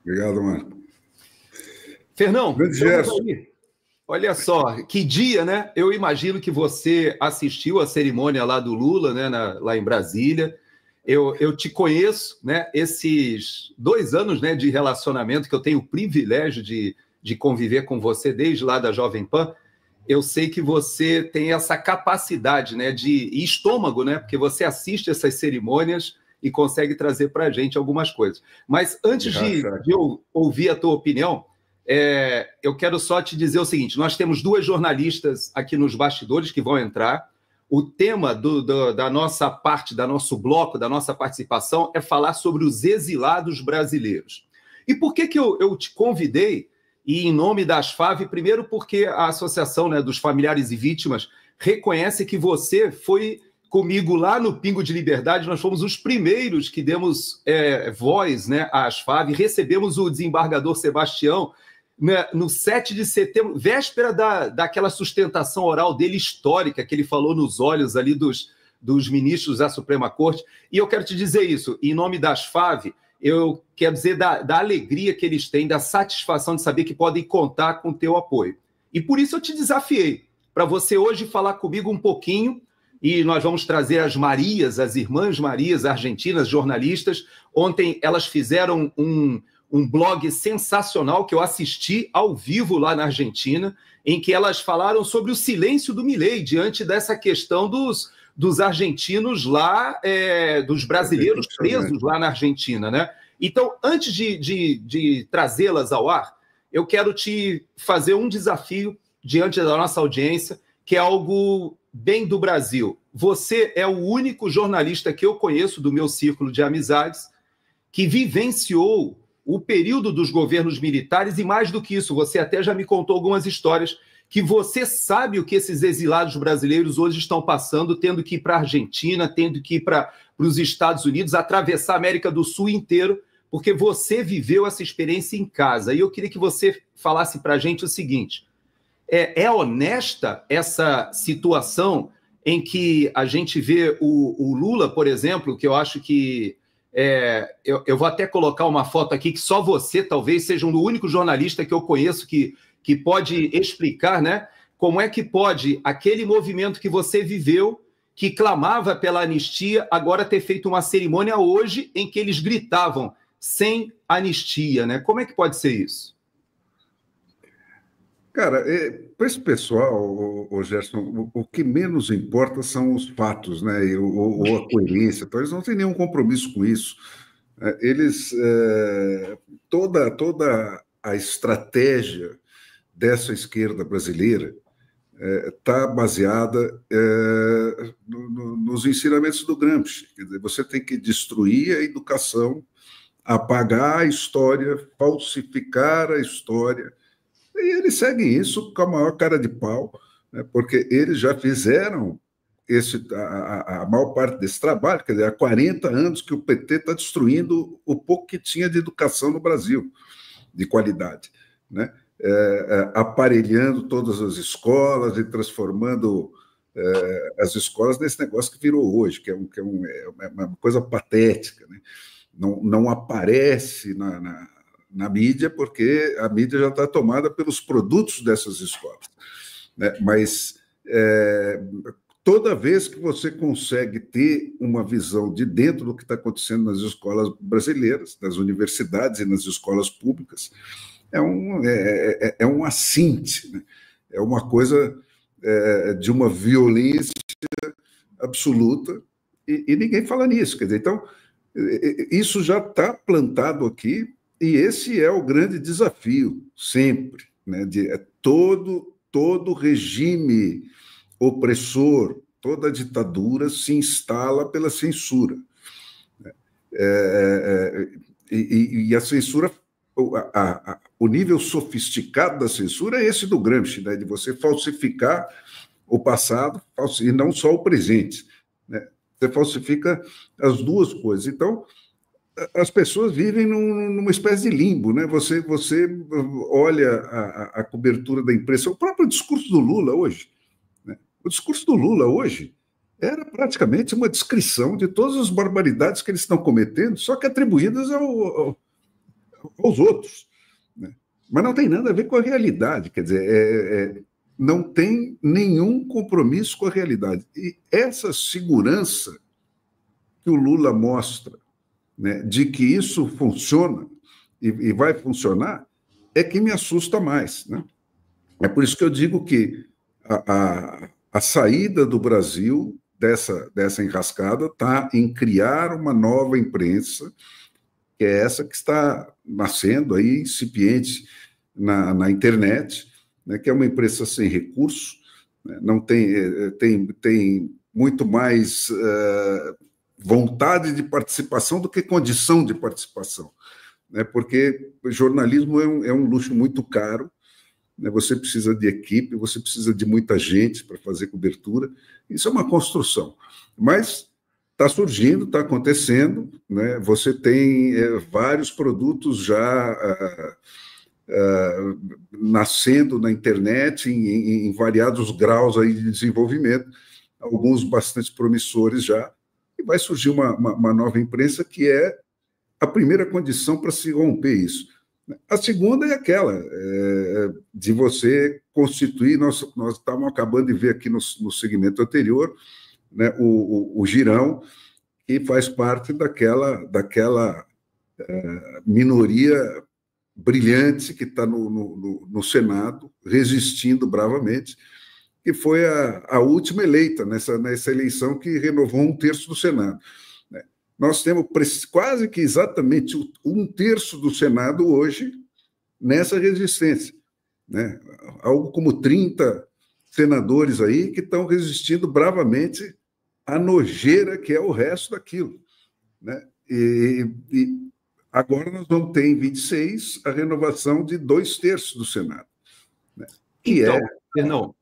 Obrigado, Marco. Fernão, Grande Gerson. Olha só, que dia, né? Eu imagino que você assistiu a cerimônia lá do Lula, né, lá em Brasília. Eu te conheço, né? Esses 2 anos, né, de relacionamento que eu tenho o privilégio de conviver com você desde lá da Jovem Pan. Eu sei que você tem essa capacidade, né, de estômago, né? Porque você assiste essas cerimônias e consegue trazer para a gente algumas coisas. Mas antes de eu ouvir a tua opinião, eu quero só te dizer o seguinte: nós temos 2 jornalistas aqui nos bastidores que vão entrar. O tema da nossa parte, do nosso bloco, da nossa participação é falar sobre os exilados brasileiros. E por que eu te convidei? E em nome da ASFAV, primeiro porque a Associação, né, dos Familiares e Vítimas reconhece que você foi comigo lá no Pingo de Liberdade. Nós fomos os primeiros que demos voz, né, à ASFAV, recebemos o desembargador Sebastião, né, no 7 de setembro, véspera daquela sustentação oral dele histórica, que ele falou nos olhos ali dos ministros da Suprema Corte. E eu quero te dizer isso, em nome da ASFAV, eu quero dizer da alegria que eles têm, da satisfação de saber que podem contar com o teu apoio. E por isso eu te desafiei, para você hoje falar comigo um pouquinho, e nós vamos trazer as Marias, as irmãs Marias, argentinas, jornalistas. Ontem elas fizeram um blog sensacional que eu assisti ao vivo lá na Argentina, em que elas falaram sobre o silêncio do Milei diante dessa questão dos argentinos lá, dos brasileiros presos lá na Argentina, né? Então, antes de trazê-las ao ar, eu quero te fazer um desafio diante da nossa audiência, que é algo bem do Brasil. Você é o único jornalista que eu conheço do meu círculo de amizades que vivenciou o período dos governos militares e, mais do que isso, você até já me contou algumas histórias que você sabe o que esses exilados brasileiros hoje estão passando, tendo que ir para a Argentina, tendo que ir para os Estados Unidos, atravessar a América do Sul inteiro, porque você viveu essa experiência em casa. E eu queria que você falasse para a gente o seguinte: é honesta essa situação em que a gente vê o Lula, por exemplo, que eu acho que... eu vou até colocar uma foto aqui que só você talvez seja o único jornalista que eu conheço que pode explicar, né, como é que pode aquele movimento que você viveu, que clamava pela anistia, agora ter feito uma cerimônia hoje em que eles gritavam sem anistia, né? Como é que pode ser isso? Cara, para esse pessoal, Gerson, o que menos importa são os fatos, né? Ou a coerência. Então, eles não têm nenhum compromisso com isso. Eles, toda a estratégia dessa esquerda brasileira está baseada nos ensinamentos do Gramsci. Quer dizer, você tem que destruir a educação, apagar a história, falsificar a história. E eles seguem isso com a maior cara de pau, né, porque eles já fizeram a maior parte desse trabalho. Quer dizer, há 40 anos que o PT está destruindo o pouco que tinha de educação no Brasil, de qualidade, né? Aparelhando todas as escolas e transformando as escolas nesse negócio que virou hoje, que é uma coisa patética, né? Não aparece na mídia, porque a mídia já está tomada pelos produtos dessas escolas, né? Mas toda vez que você consegue ter uma visão de dentro do que está acontecendo nas escolas brasileiras, nas universidades e nas escolas públicas, é um assinte, né? É uma coisa de uma violência absoluta, e ninguém fala nisso. Quer dizer, então, isso já está plantado aqui, e esse é o grande desafio, sempre, né? Todo regime opressor, toda ditadura se instala pela censura. E a censura, o nível sofisticado da censura é esse do Gramsci, né? De você falsificar o passado, e não só o presente, né? Você falsifica as duas coisas. Então, as pessoas vivem numa espécie de limbo, né? Você olha a cobertura da imprensa, o próprio discurso do Lula hoje, né? O discurso do Lula hoje era praticamente uma descrição de todas as barbaridades que eles estão cometendo, só que atribuídas aos outros, né? Mas não tem nada a ver com a realidade, quer dizer, não tem nenhum compromisso com a realidade. E essa segurança que o Lula mostra, né, de que isso funciona e vai funcionar, é que me assusta mais, né? É por isso que eu digo que a saída do Brasil dessa enrascada está em criar uma nova imprensa, que é essa que está nascendo aí, incipiente na internet, né, que é uma imprensa sem recursos, né, não tem muito mais vontade de participação do que condição de participação, né, porque o jornalismo é um luxo muito caro, né, você precisa de equipe, você precisa de muita gente para fazer cobertura, isso é uma construção, mas está surgindo, está acontecendo, né, você tem vários produtos já nascendo na internet em variados graus aí de desenvolvimento, alguns bastante promissores já, e vai surgir uma nova imprensa que é a primeira condição para se romper isso. A segunda é aquela, de você constituir, nós estávamos acabando de ver aqui no segmento anterior, né, o Girão, que faz parte daquela minoria brilhante que está no Senado, resistindo bravamente, que foi a última eleita nessa eleição que renovou 1/3 do Senado. Nós temos quase que exatamente 1/3 do Senado hoje nessa resistência, né? Algo como 30 senadores aí que estão resistindo bravamente à nojeira que é o resto daquilo, né? E agora nós vamos ter em 26 a renovação de 2/3 do Senado, né? Então, Fernão,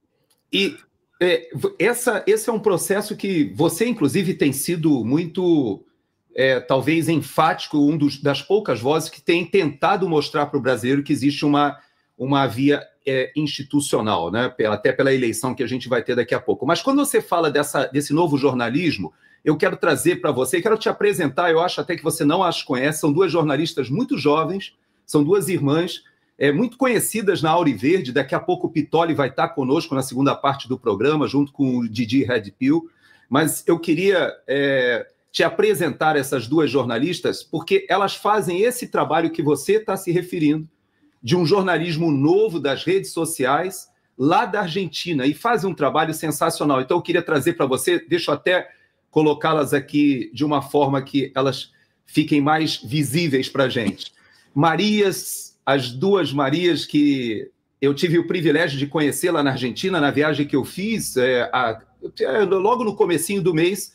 esse é um processo que você, inclusive, tem sido muito, talvez, enfático, das poucas vozes que tem tentado mostrar para o brasileiro que existe uma via institucional, né? Até pela eleição que a gente vai ter daqui a pouco. Mas quando você fala desse novo jornalismo, eu quero trazer para você, quero te apresentar, eu acho até que você não as conhece, são duas jornalistas muito jovens, são duas irmãs, muito conhecidas na Auriverde. Daqui a pouco o Pitoli vai estar conosco na segunda parte do programa, junto com o Didi Red Pill, mas eu queria te apresentar essas duas jornalistas, porque elas fazem esse trabalho que você está se referindo, de um jornalismo novo das redes sociais, lá da Argentina, e fazem um trabalho sensacional. Então eu queria trazer para você, deixa eu até colocá-las aqui de uma forma que elas fiquem mais visíveis para a gente. As duas Marias que eu tive o privilégio de conhecer lá na Argentina, na viagem que eu fiz, logo no comecinho do mês,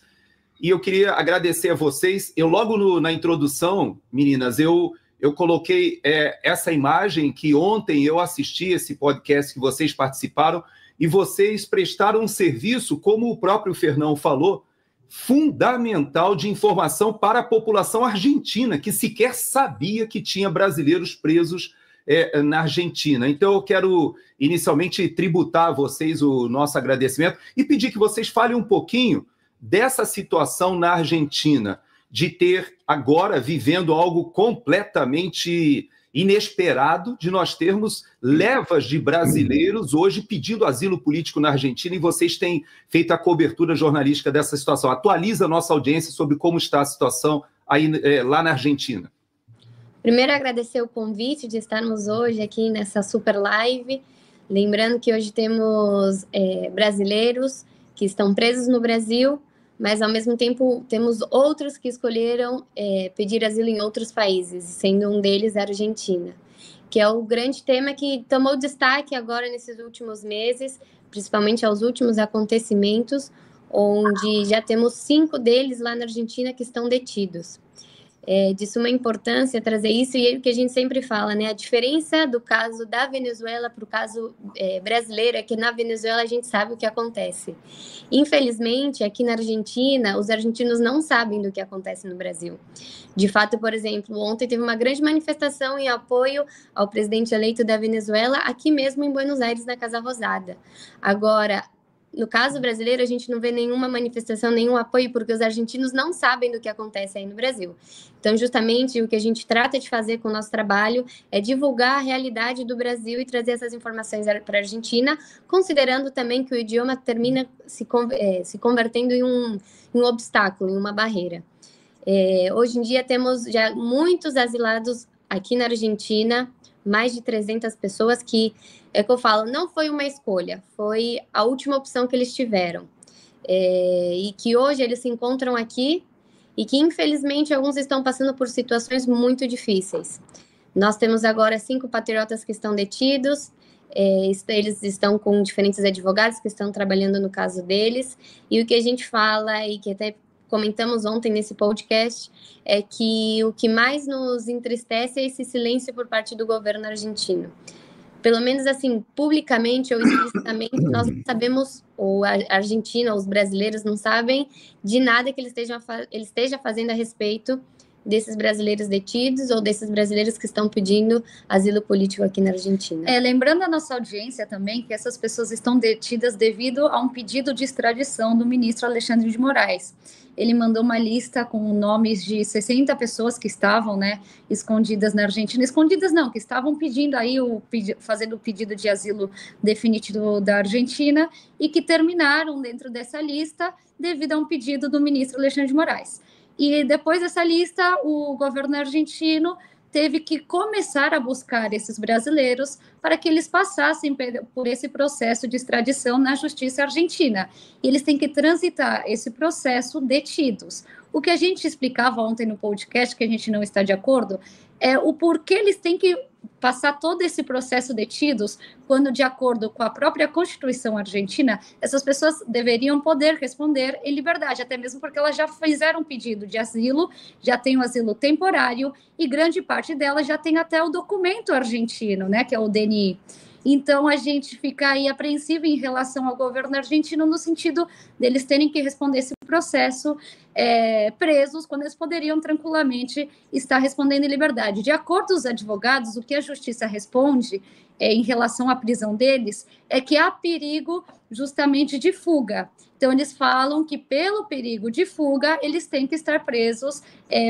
e eu queria agradecer a vocês. Eu logo na introdução, meninas, eu coloquei essa imagem que ontem eu assisti esse podcast que vocês participaram, e vocês prestaram um serviço, como o próprio Fernão falou, fundamental de informação para a população argentina, que sequer sabia que tinha brasileiros presos na Argentina. Então, eu quero inicialmente tributar a vocês o nosso agradecimento e pedir que vocês falem um pouquinho dessa situação na Argentina, de ter agora vivendo algo completamente inesperado, de nós termos levas de brasileiros hoje pedindo asilo político na Argentina, e vocês têm feito a cobertura jornalística dessa situação. Atualiza a nossa audiência sobre como está a situação aí, lá na Argentina. Primeiro, agradecer o convite de estarmos hoje aqui nessa super live. Lembrando que hoje temos brasileiros que estão presos no Brasil, mas, ao mesmo tempo, temos outros que escolheram pedir asilo em outros países, sendo um deles a Argentina, que é o grande tema que tomou destaque agora nesses últimos meses, principalmente aos últimos acontecimentos, onde já temos 5 deles lá na Argentina que estão detidos. De suma importância trazer isso, e é o que a gente sempre fala, né? A diferença do caso da Venezuela para o caso brasileiro é que na Venezuela a gente sabe o que acontece. Infelizmente, aqui na Argentina, os argentinos não sabem do que acontece no Brasil. De fato, por exemplo, ontem teve uma grande manifestação em apoio ao presidente eleito da Venezuela, aqui mesmo em Buenos Aires, na Casa Rosada. Agora, no caso brasileiro, a gente não vê nenhuma manifestação, nenhum apoio, porque os argentinos não sabem do que acontece aí no Brasil. Então, justamente, o que a gente trata de fazer com o nosso trabalho é divulgar a realidade do Brasil e trazer essas informações para a Argentina, considerando também que o idioma termina se convertendo em um obstáculo, em uma barreira. Hoje em dia, temos já muitos asilados aqui na Argentina, mais de 300 pessoas que eu falo, não foi uma escolha, foi a última opção que eles tiveram. E que hoje eles se encontram aqui e que, infelizmente, alguns estão passando por situações muito difíceis. Nós temos agora 5 patriotas que estão detidos, eles estão com diferentes advogados que estão trabalhando no caso deles, e o que a gente fala, e que até comentamos ontem nesse podcast, é que o que mais nos entristece é esse silêncio por parte do governo argentino. Pelo menos, assim, publicamente ou explicitamente, nós não sabemos, ou a Argentina, os brasileiros não sabem de nada que ele esteja fazendo a respeito desses brasileiros detidos ou desses brasileiros que estão pedindo asilo político aqui na Argentina. Lembrando a nossa audiência também que essas pessoas estão detidas devido a um pedido de extradição do ministro Alexandre de Moraes. Ele mandou uma lista com nomes de 60 pessoas que estavam, escondidas na Argentina. Escondidas não, que estavam pedindo aí, fazendo o pedido de asilo definitivo da Argentina e que terminaram dentro dessa lista devido a um pedido do ministro Alexandre de Moraes. E depois dessa lista, o governo argentino teve que começar a buscar esses brasileiros para que eles passassem por esse processo de extradição na justiça argentina. E eles têm que transitar esse processo detidos. O que a gente explicava ontem no podcast, que a gente não está de acordo, é o porquê eles têm que passar todo esse processo detidos, quando, de acordo com a própria Constituição argentina, essas pessoas deveriam poder responder em liberdade, até mesmo porque elas já fizeram um pedido de asilo, já têm o asilo temporário, e grande parte delas já tem até o documento argentino, que é o DNI. Então, a gente fica aí apreensivo em relação ao governo argentino, no sentido deles terem que responder esse processo presos, quando eles poderiam tranquilamente estar respondendo em liberdade. De acordo com os advogados, o que a justiça responde em relação à prisão deles é que há perigo justamente de fuga. Então, eles falam que, pelo perigo de fuga, eles têm que estar presos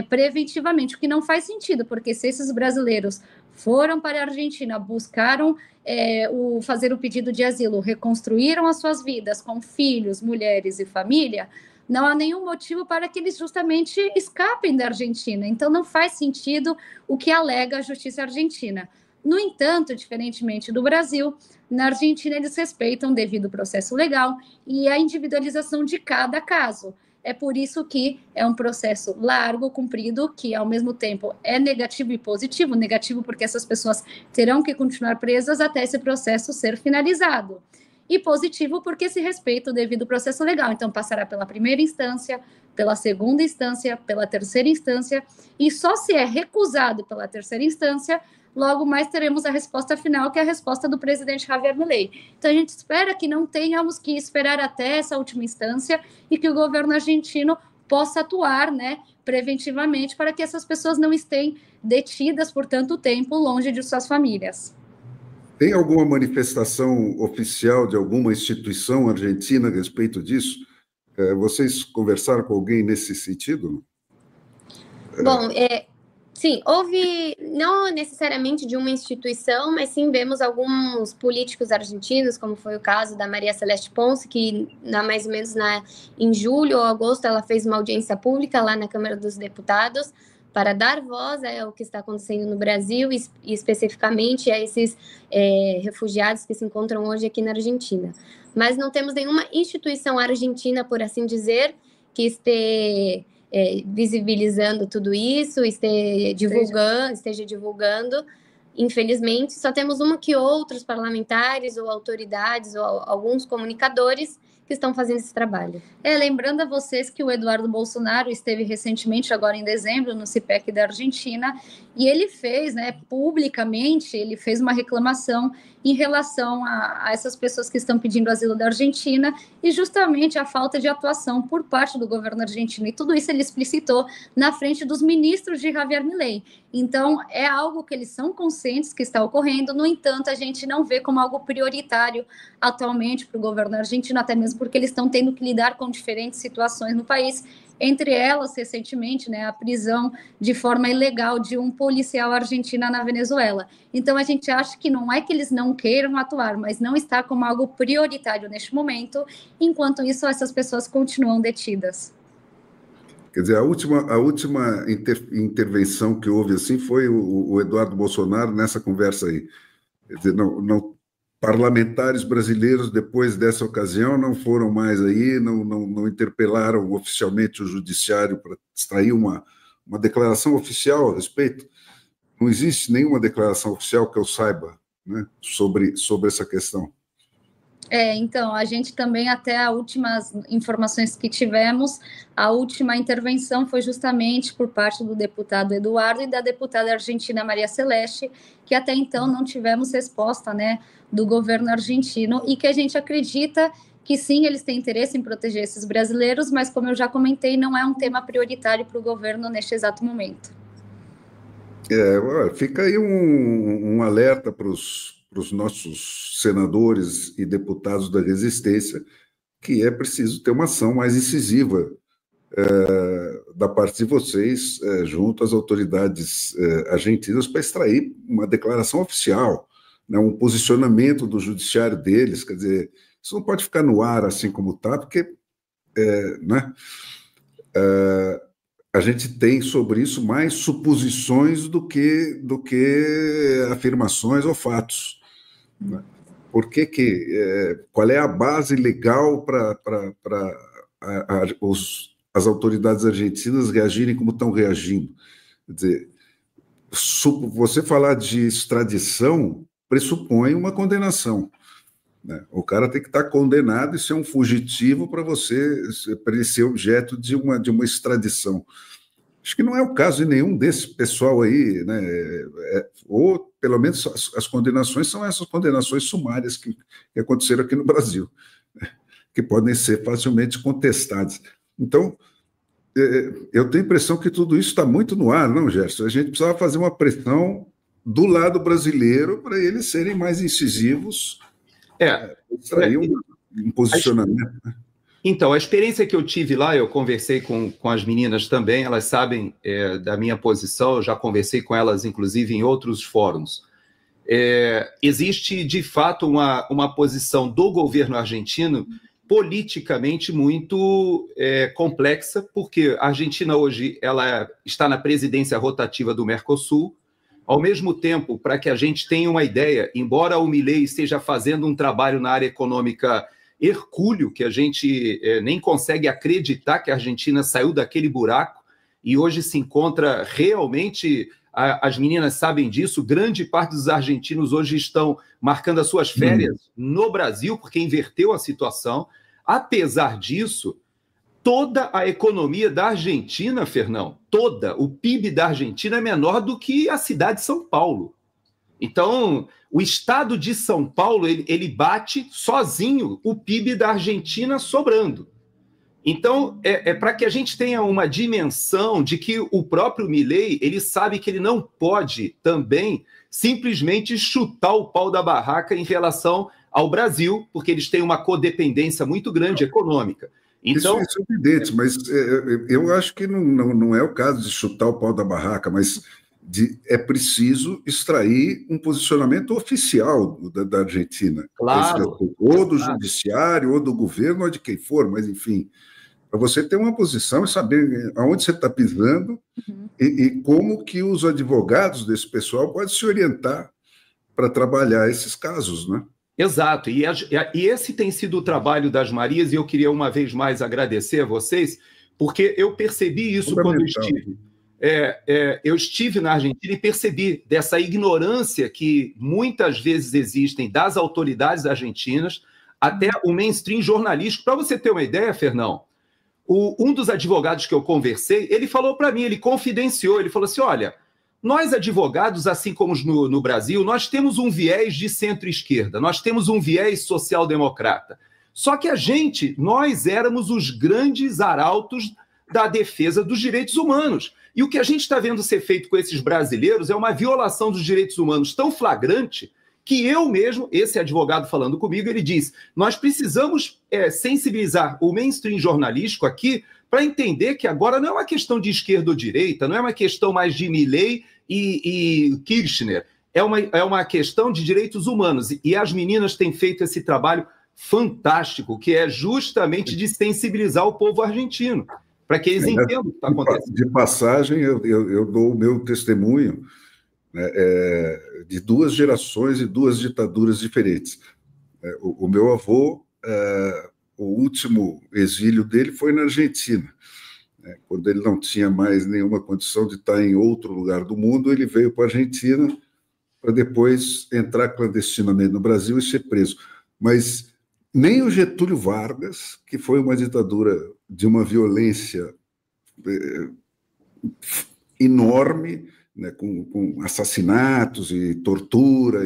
preventivamente, o que não faz sentido, porque se esses brasileiros foram para a Argentina, buscaram fazer o pedido de asilo, reconstruíram as suas vidas com filhos, mulheres e família, não há nenhum motivo para que eles justamente escapem da Argentina. Então, não faz sentido o que alega a justiça argentina. No entanto, diferentemente do Brasil, na Argentina eles respeitam o devido processo legal e a individualização de cada caso. É por isso que é um processo largo, comprido, que ao mesmo tempo é negativo e positivo. Negativo porque essas pessoas terão que continuar presas até esse processo ser finalizado. E positivo porque se respeita o devido processo legal. Então, passará pela primeira instância, pela segunda instância, pela terceira instância, e só se é recusado pela terceira instância, logo mais teremos a resposta final, que é a resposta do presidente Javier Milei. Então, a gente espera que não tenhamos que esperar até essa última instância e que o governo argentino possa atuar, preventivamente, para que essas pessoas não estejam detidas por tanto tempo longe de suas famílias. Tem alguma manifestação oficial de alguma instituição argentina a respeito disso? Vocês conversaram com alguém nesse sentido? Bom, sim, houve, não necessariamente de uma instituição, mas sim vemos alguns políticos argentinos, como foi o caso da Maria Celeste Ponce, que mais ou menos em julho ou agosto ela fez uma audiência pública lá na Câmara dos Deputados, para dar voz ao que está acontecendo no Brasil e especificamente a esses refugiados que se encontram hoje aqui na Argentina. Mas não temos nenhuma instituição argentina, por assim dizer, que esteja visibilizando tudo isso, esteja divulgando. Infelizmente, só temos uma que outros parlamentares ou autoridades ou alguns comunicadores que estão fazendo esse trabalho. Lembrando a vocês que o Eduardo Bolsonaro esteve recentemente, agora em dezembro, no CIPEC da Argentina, e ele fez, publicamente, ele fez uma reclamação em relação a essas pessoas que estão pedindo asilo da Argentina e justamente a falta de atuação por parte do governo argentino. E tudo isso ele explicitou na frente dos ministros de Javier Milei. Então, é algo que eles são conscientes que está ocorrendo, no entanto, a gente não vê como algo prioritário atualmente para o governo argentino, até mesmo argentinos, porque eles estão tendo que lidar com diferentes situações no país, entre elas, recentemente, né, a prisão de forma ilegal de um policial argentino na Venezuela. Então, a gente acha que não é que eles não queiram atuar, mas não está como algo prioritário neste momento, enquanto isso, essas pessoas continuam detidas. Quer dizer, a última intervenção que houve assim foi o Eduardo Bolsonaro nessa conversa aí. Quer dizer, parlamentares brasileiros, depois dessa ocasião, não foram mais aí, não interpelaram oficialmente o judiciário para extrair uma declaração oficial a respeito. Não existe nenhuma declaração oficial que eu saiba, né, sobre essa questão. Então, a gente também, até as últimas informações que tivemos, a última intervenção foi justamente por parte do deputado Eduardo e da deputada argentina Maria Celeste, que até então não tivemos resposta, né, do governo argentino, e que a gente acredita que sim, eles têm interesse em proteger esses brasileiros, mas como eu já comentei, não é um tema prioritário para o governo neste exato momento. Fica aí um alerta para os nossos senadores e deputados da resistência, que é preciso ter uma ação mais incisiva da parte de vocês, junto às autoridades argentinas, para extrair uma declaração oficial, né, um posicionamento do judiciário deles. Quer dizer, isso não pode ficar no ar assim como está, porque né, a gente tem sobre isso mais suposições do que afirmações ou fatos. Qual é a base legal para as autoridades argentinas reagirem como estão reagindo? Quer dizer, você falar de extradição pressupõe uma condenação, né? O cara tem que estar condenado e ser um fugitivo para ele ser objeto de uma extradição. Acho que não é o caso de nenhum desse pessoal aí, né? Ou, pelo menos, as condenações são essas condenações sumárias que aconteceram aqui no Brasil, que podem ser facilmente contestadas. Então, eu tenho a impressão que tudo isso está muito no ar, não, Gerson? A gente precisava fazer uma pressão do lado brasileiro para eles serem mais incisivos, extrair um posicionamento. Então, a experiência que eu tive lá, eu conversei com as meninas também, elas sabem da minha posição, eu já conversei com elas, inclusive, em outros fóruns. Existe, de fato, uma posição do governo argentino politicamente muito complexa, porque a Argentina hoje ela está na presidência rotativa do Mercosul. Ao mesmo tempo, para que a gente tenha uma ideia, embora o Milei esteja fazendo um trabalho na área econômica hercúleo, que a gente nem consegue acreditar que a Argentina saiu daquele buraco e hoje se encontra realmente, as meninas sabem disso, grande parte dos argentinos hoje estão marcando as suas férias no Brasil, porque inverteu a situação. Apesar disso, toda a economia da Argentina, Fernão, o PIB da Argentina é menor do que a cidade de São Paulo. Então, o estado de São Paulo, ele bate sozinho o PIB da Argentina sobrando. Então, para que a gente tenha uma dimensão de que o próprio Milei, ele sabe que ele não pode também simplesmente chutar o pau da barraca em relação ao Brasil, porque eles têm uma codependência muito grande econômica. Então, isso é evidente, mas eu acho que não é o caso de chutar o pau da barraca, mas é preciso extrair um posicionamento oficial da Argentina. Claro. Ou do judiciário, ou do governo, ou de quem for, mas, enfim, para você ter uma posição e saber aonde você está pisando e como que os advogados desse pessoal podem se orientar para trabalhar esses casos, né? Exato, e esse tem sido o trabalho das Marias, e eu queria uma vez mais agradecer a vocês, porque eu percebi isso quando eu estive. Eu estive na Argentina e percebi dessa ignorância que muitas vezes existem das autoridades argentinas, até o mainstream jornalístico. Para você ter uma ideia, Fernão, um dos advogados que eu conversei, ele falou para mim, ele confidenciou, ele falou assim, olha, nós advogados, assim como no Brasil, nós temos um viés de centro-esquerda, nós temos um viés social-democrata. Só que nós éramos os grandes arautos da defesa dos direitos humanos. E o que a gente está vendo ser feito com esses brasileiros é uma violação dos direitos humanos tão flagrante que eu mesmo, esse advogado falando comigo, ele diz, nós precisamos sensibilizar o mainstream jornalístico aqui para entender que agora não é uma questão de esquerda ou direita, não é uma questão mais de Milei e Kirchner, é uma questão de direitos humanos. E as meninas têm feito esse trabalho fantástico, que é justamente de sensibilizar o povo argentino, para que eles entendam o que está acontecendo. De passagem, eu dou o meu testemunho, né, de 2 gerações e 2 ditaduras diferentes. O meu avô, o último exílio dele foi na Argentina. Quando ele não tinha mais nenhuma condição de estar em outro lugar do mundo, ele veio para a Argentina para depois entrar clandestinamente no Brasil e ser preso. Mas nem o Getúlio Vargas, que foi uma ditadura de uma violência enorme, né, com assassinatos e tortura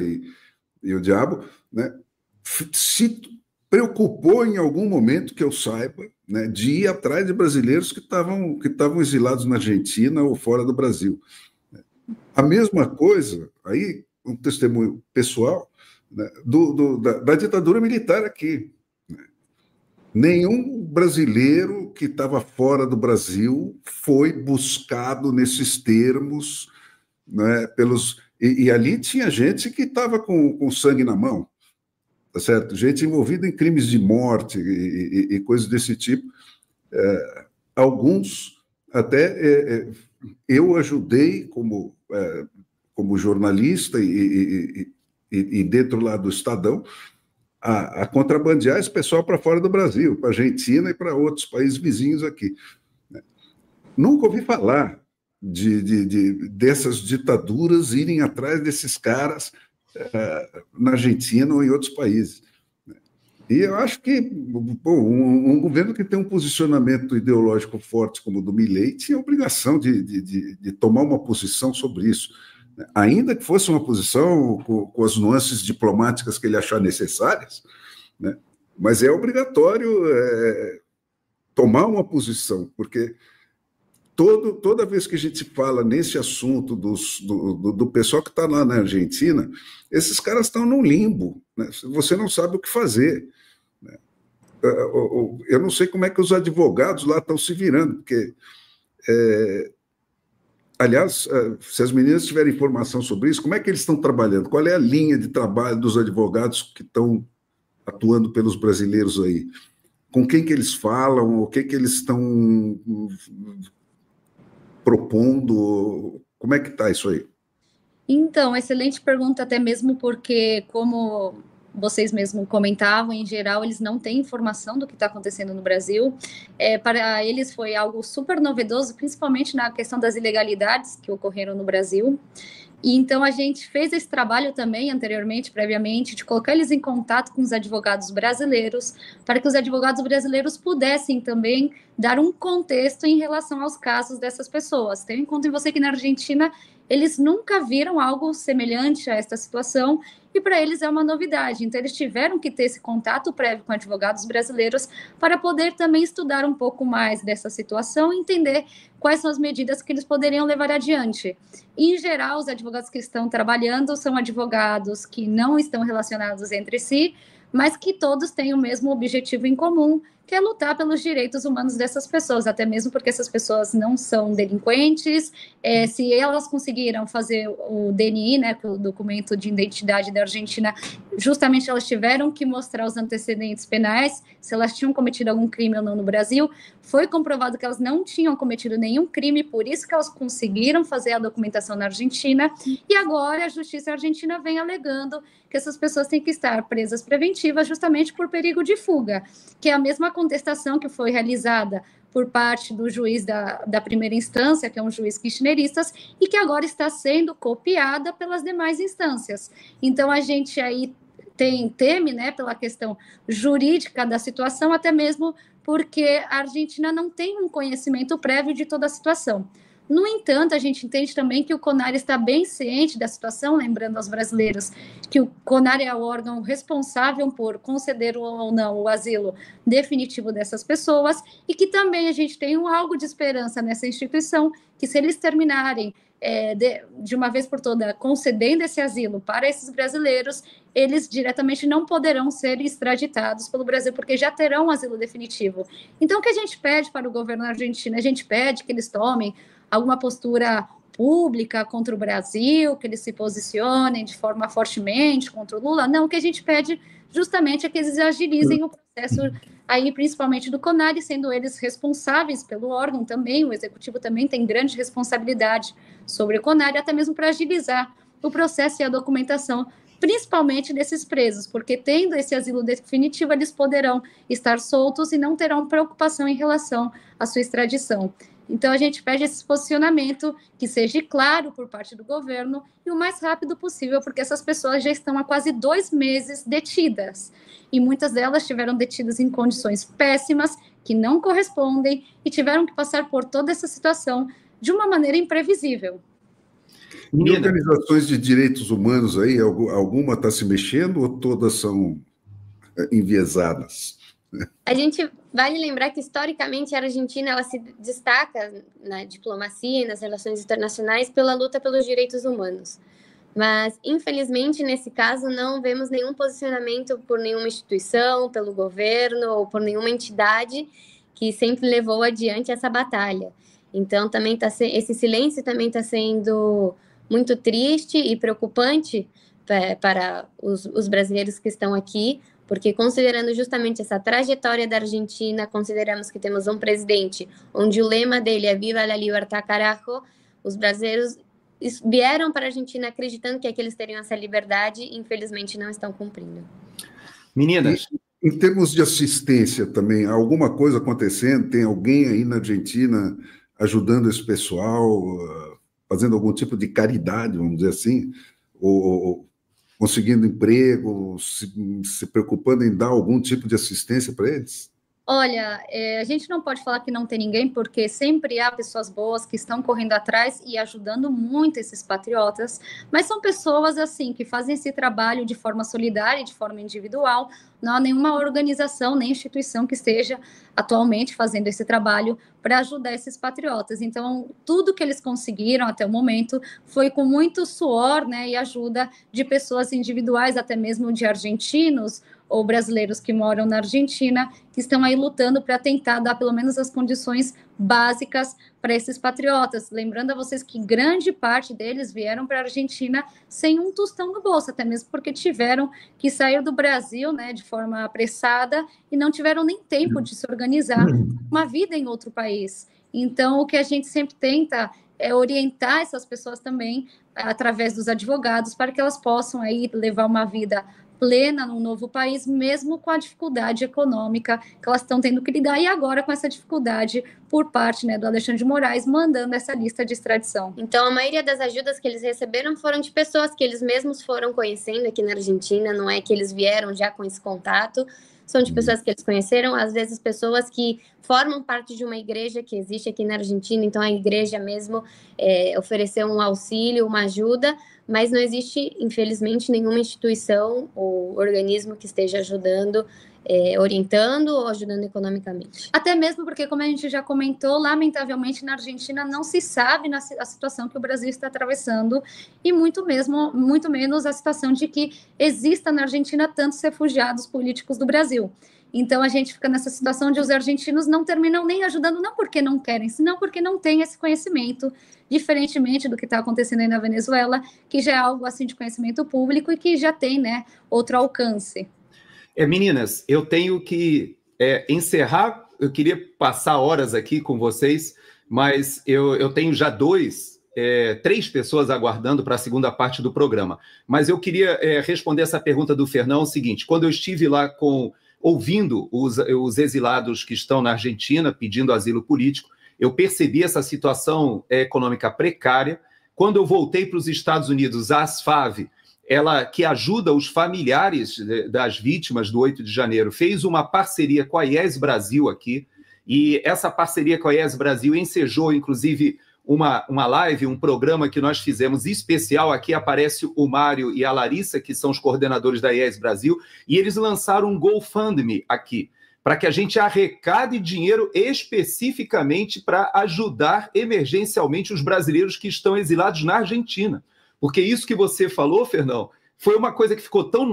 e o diabo, né, se preocupou em algum momento, que eu saiba, né, de ir atrás de brasileiros que estavam exilados na Argentina ou fora do Brasil. A mesma coisa, aí um testemunho pessoal, né, da ditadura militar aqui. Né? Nenhum brasileiro que estava fora do Brasil foi buscado nesses termos, né, e ali tinha gente que estava com sangue na mão, tá certo? Gente envolvida em crimes de morte e coisas desse tipo. Alguns até eu ajudei como jornalista e dentro lá do Estadão a contrabandear esse pessoal para fora do Brasil, para a Argentina e para outros países vizinhos aqui. Nunca ouvi falar dessas ditaduras irem atrás desses caras na Argentina ou em outros países. E eu acho que um governo que tem um posicionamento ideológico forte como o do Milei tinha a obrigação de tomar uma posição sobre isso, ainda que fosse uma posição com as nuances diplomáticas que ele achar necessárias, né? Mas é obrigatório tomar uma posição, porque toda vez que a gente fala nesse assunto do pessoal que está lá na Argentina, esses caras estão num limbo, né? Você não sabe o que fazer. Né? Eu não sei como é que os advogados lá estão se virando, porque, aliás, se as meninas tiverem informação sobre isso, como é que eles estão trabalhando? Qual é a linha de trabalho dos advogados que estão atuando pelos brasileiros aí? Com quem que eles falam? O que eles estão propondo? Como é que está isso aí? Então, excelente pergunta, até mesmo porque, como vocês mesmos comentavam, em geral, eles não têm informação do que está acontecendo no Brasil. Para eles foi algo super novedoso, principalmente na questão das ilegalidades que ocorreram no Brasil. E então a gente fez esse trabalho também anteriormente, previamente, de colocar eles em contato com os advogados brasileiros, para que os advogados brasileiros pudessem também dar um contexto em relação aos casos dessas pessoas. Tenha em conta em você que na Argentina eles nunca viram algo semelhante a esta situação e para eles é uma novidade. Então eles tiveram que ter esse contato prévio com advogados brasileiros para poder também estudar um pouco mais dessa situação e entender quais são as medidas que eles poderiam levar adiante. E, em geral, os advogados que estão trabalhando são advogados que não estão relacionados entre si, mas que todos têm o mesmo objetivo em comum, que é lutar pelos direitos humanos dessas pessoas, até mesmo porque essas pessoas não são delinquentes. Se elas conseguiram fazer o DNI, né, o documento de identidade da Argentina, justamente elas tiveram que mostrar os antecedentes penais, se elas tinham cometido algum crime ou não no Brasil. Foi comprovado que elas não tinham cometido nenhum crime, por isso que elas conseguiram fazer a documentação na Argentina, e agora a justiça argentina vem alegando que essas pessoas têm que estar presas preventivas justamente por perigo de fuga, que é a mesma contestação que foi realizada por parte do juiz da primeira instância, que é um juiz kirchnerista, e que agora está sendo copiada pelas demais instâncias. Então, a gente aí teme, né, pela questão jurídica da situação, até mesmo porque a Argentina não tem um conhecimento prévio de toda a situação. No entanto, a gente entende também que o CONAR está bem ciente da situação, lembrando aos brasileiros que o CONAR é o órgão responsável por conceder ou não o asilo definitivo dessas pessoas, e que também a gente tem algo de esperança nessa instituição, que se eles terminarem de uma vez por toda, concedendo esse asilo para esses brasileiros, eles diretamente não poderão ser extraditados pelo Brasil, porque já terão um asilo definitivo. Então, o que a gente pede para o governo argentino? A gente pede que eles tomem alguma postura pública contra o Brasil, que eles se posicionem de forma fortemente contra o Lula. Não, o que a gente pede justamente é que eles agilizem o processo, aí principalmente do CONARE, sendo eles responsáveis pelo órgão também, o executivo também tem grande responsabilidade sobre o CONARE, até mesmo para agilizar o processo e a documentação, principalmente desses presos, porque tendo esse asilo definitivo, eles poderão estar soltos e não terão preocupação em relação à sua extradição. Então, a gente pede esse posicionamento que seja claro por parte do governo e o mais rápido possível, porque essas pessoas já estão há quase 2 meses detidas. E muitas delas tiveram detidas em condições péssimas, que não correspondem, e tiveram que passar por toda essa situação de uma maneira imprevisível. E organizações de direitos humanos aí, alguma está se mexendo ou todas são enviesadas? A gente vale lembrar que, historicamente, a Argentina ela se destaca na diplomacia e nas relações internacionais pela luta pelos direitos humanos. Mas, infelizmente, nesse caso, não vemos nenhum posicionamento por nenhuma instituição, pelo governo ou por nenhuma entidade que sempre levou adiante essa batalha. Então, também esse silêncio também está sendo muito triste e preocupante para os brasileiros que estão aqui, porque, considerando justamente essa trajetória da Argentina, consideramos que temos um presidente onde o lema dele é Viva la libertad, carajo. Os brasileiros vieram para a Argentina acreditando que aqui eles teriam essa liberdade e, infelizmente, não estão cumprindo. Meninas. E, em termos de assistência também, alguma coisa acontecendo? Tem alguém aí na Argentina ajudando esse pessoal, fazendo algum tipo de caridade, vamos dizer assim, ou conseguindo emprego, se preocupando em dar algum tipo de assistência para eles? Olha, a gente não pode falar que não tem ninguém, porque sempre há pessoas boas que estão correndo atrás e ajudando muito esses patriotas, mas são pessoas, assim, que fazem esse trabalho de forma solidária, de forma individual. Não há nenhuma organização, nem instituição que esteja atualmente fazendo esse trabalho para ajudar esses patriotas. Então, tudo que eles conseguiram até o momento foi com muito suor, né, e ajuda de pessoas individuais, até mesmo de argentinos ou brasileiros que moram na Argentina, que estão aí lutando para tentar dar pelo menos as condições básicas para esses patriotas. Lembrando a vocês que grande parte deles vieram para a Argentina sem um tostão no bolso, até mesmo porque tiveram que sair do Brasil, né, de forma apressada e não tiveram nem tempo de se organizar uma vida em outro país. Então, o que a gente sempre tenta é orientar essas pessoas também através dos advogados para que elas possam aí levar uma vida plena num novo país, mesmo com a dificuldade econômica que elas estão tendo que lidar, e agora com essa dificuldade por parte, né, do Alexandre de Moraes, mandando essa lista de extradição. Então, a maioria das ajudas que eles receberam foram de pessoas que eles mesmos foram conhecendo aqui na Argentina, não é que eles vieram já com esse contato, são de pessoas que eles conheceram, às vezes pessoas que formam parte de uma igreja que existe aqui na Argentina, então a igreja mesmo ofereceu um auxílio, uma ajuda, mas não existe, infelizmente, nenhuma instituição ou organismo que esteja ajudando, orientando ou ajudando economicamente. Até mesmo porque, como a gente já comentou, lamentavelmente na Argentina não se sabe a situação que o Brasil está atravessando e muito menos a situação de que exista na Argentina tantos refugiados políticos do Brasil. Então, a gente fica nessa situação de os argentinos não terminam nem ajudando, não porque não querem, senão porque não têm esse conhecimento, diferentemente do que está acontecendo aí na Venezuela, que já é algo assim de conhecimento público e que já tem, né, outro alcance. Meninas, eu tenho que encerrar, eu queria passar horas aqui com vocês, mas eu tenho já três pessoas aguardando para a segunda parte do programa. Mas eu queria responder essa pergunta do Fernão, o seguinte: quando eu estive lá ouvindo os exilados que estão na Argentina pedindo asilo político, eu percebi essa situação econômica precária. Quando eu voltei para os Estados Unidos, a ASFAV, ela que ajuda os familiares das vítimas do 8 de janeiro, fez uma parceria com a IES Brasil aqui, e essa parceria com a IES Brasil ensejou, inclusive, uma live, um programa que nós fizemos especial. Aqui aparece o Mário e a Larissa, que são os coordenadores da IES Brasil, e eles lançaram um GoFundMe aqui. para que a gente arrecade dinheiro especificamente para ajudar emergencialmente os brasileiros que estão exilados na Argentina. Porque isso que você falou, Fernão, foi uma coisa que ficou tão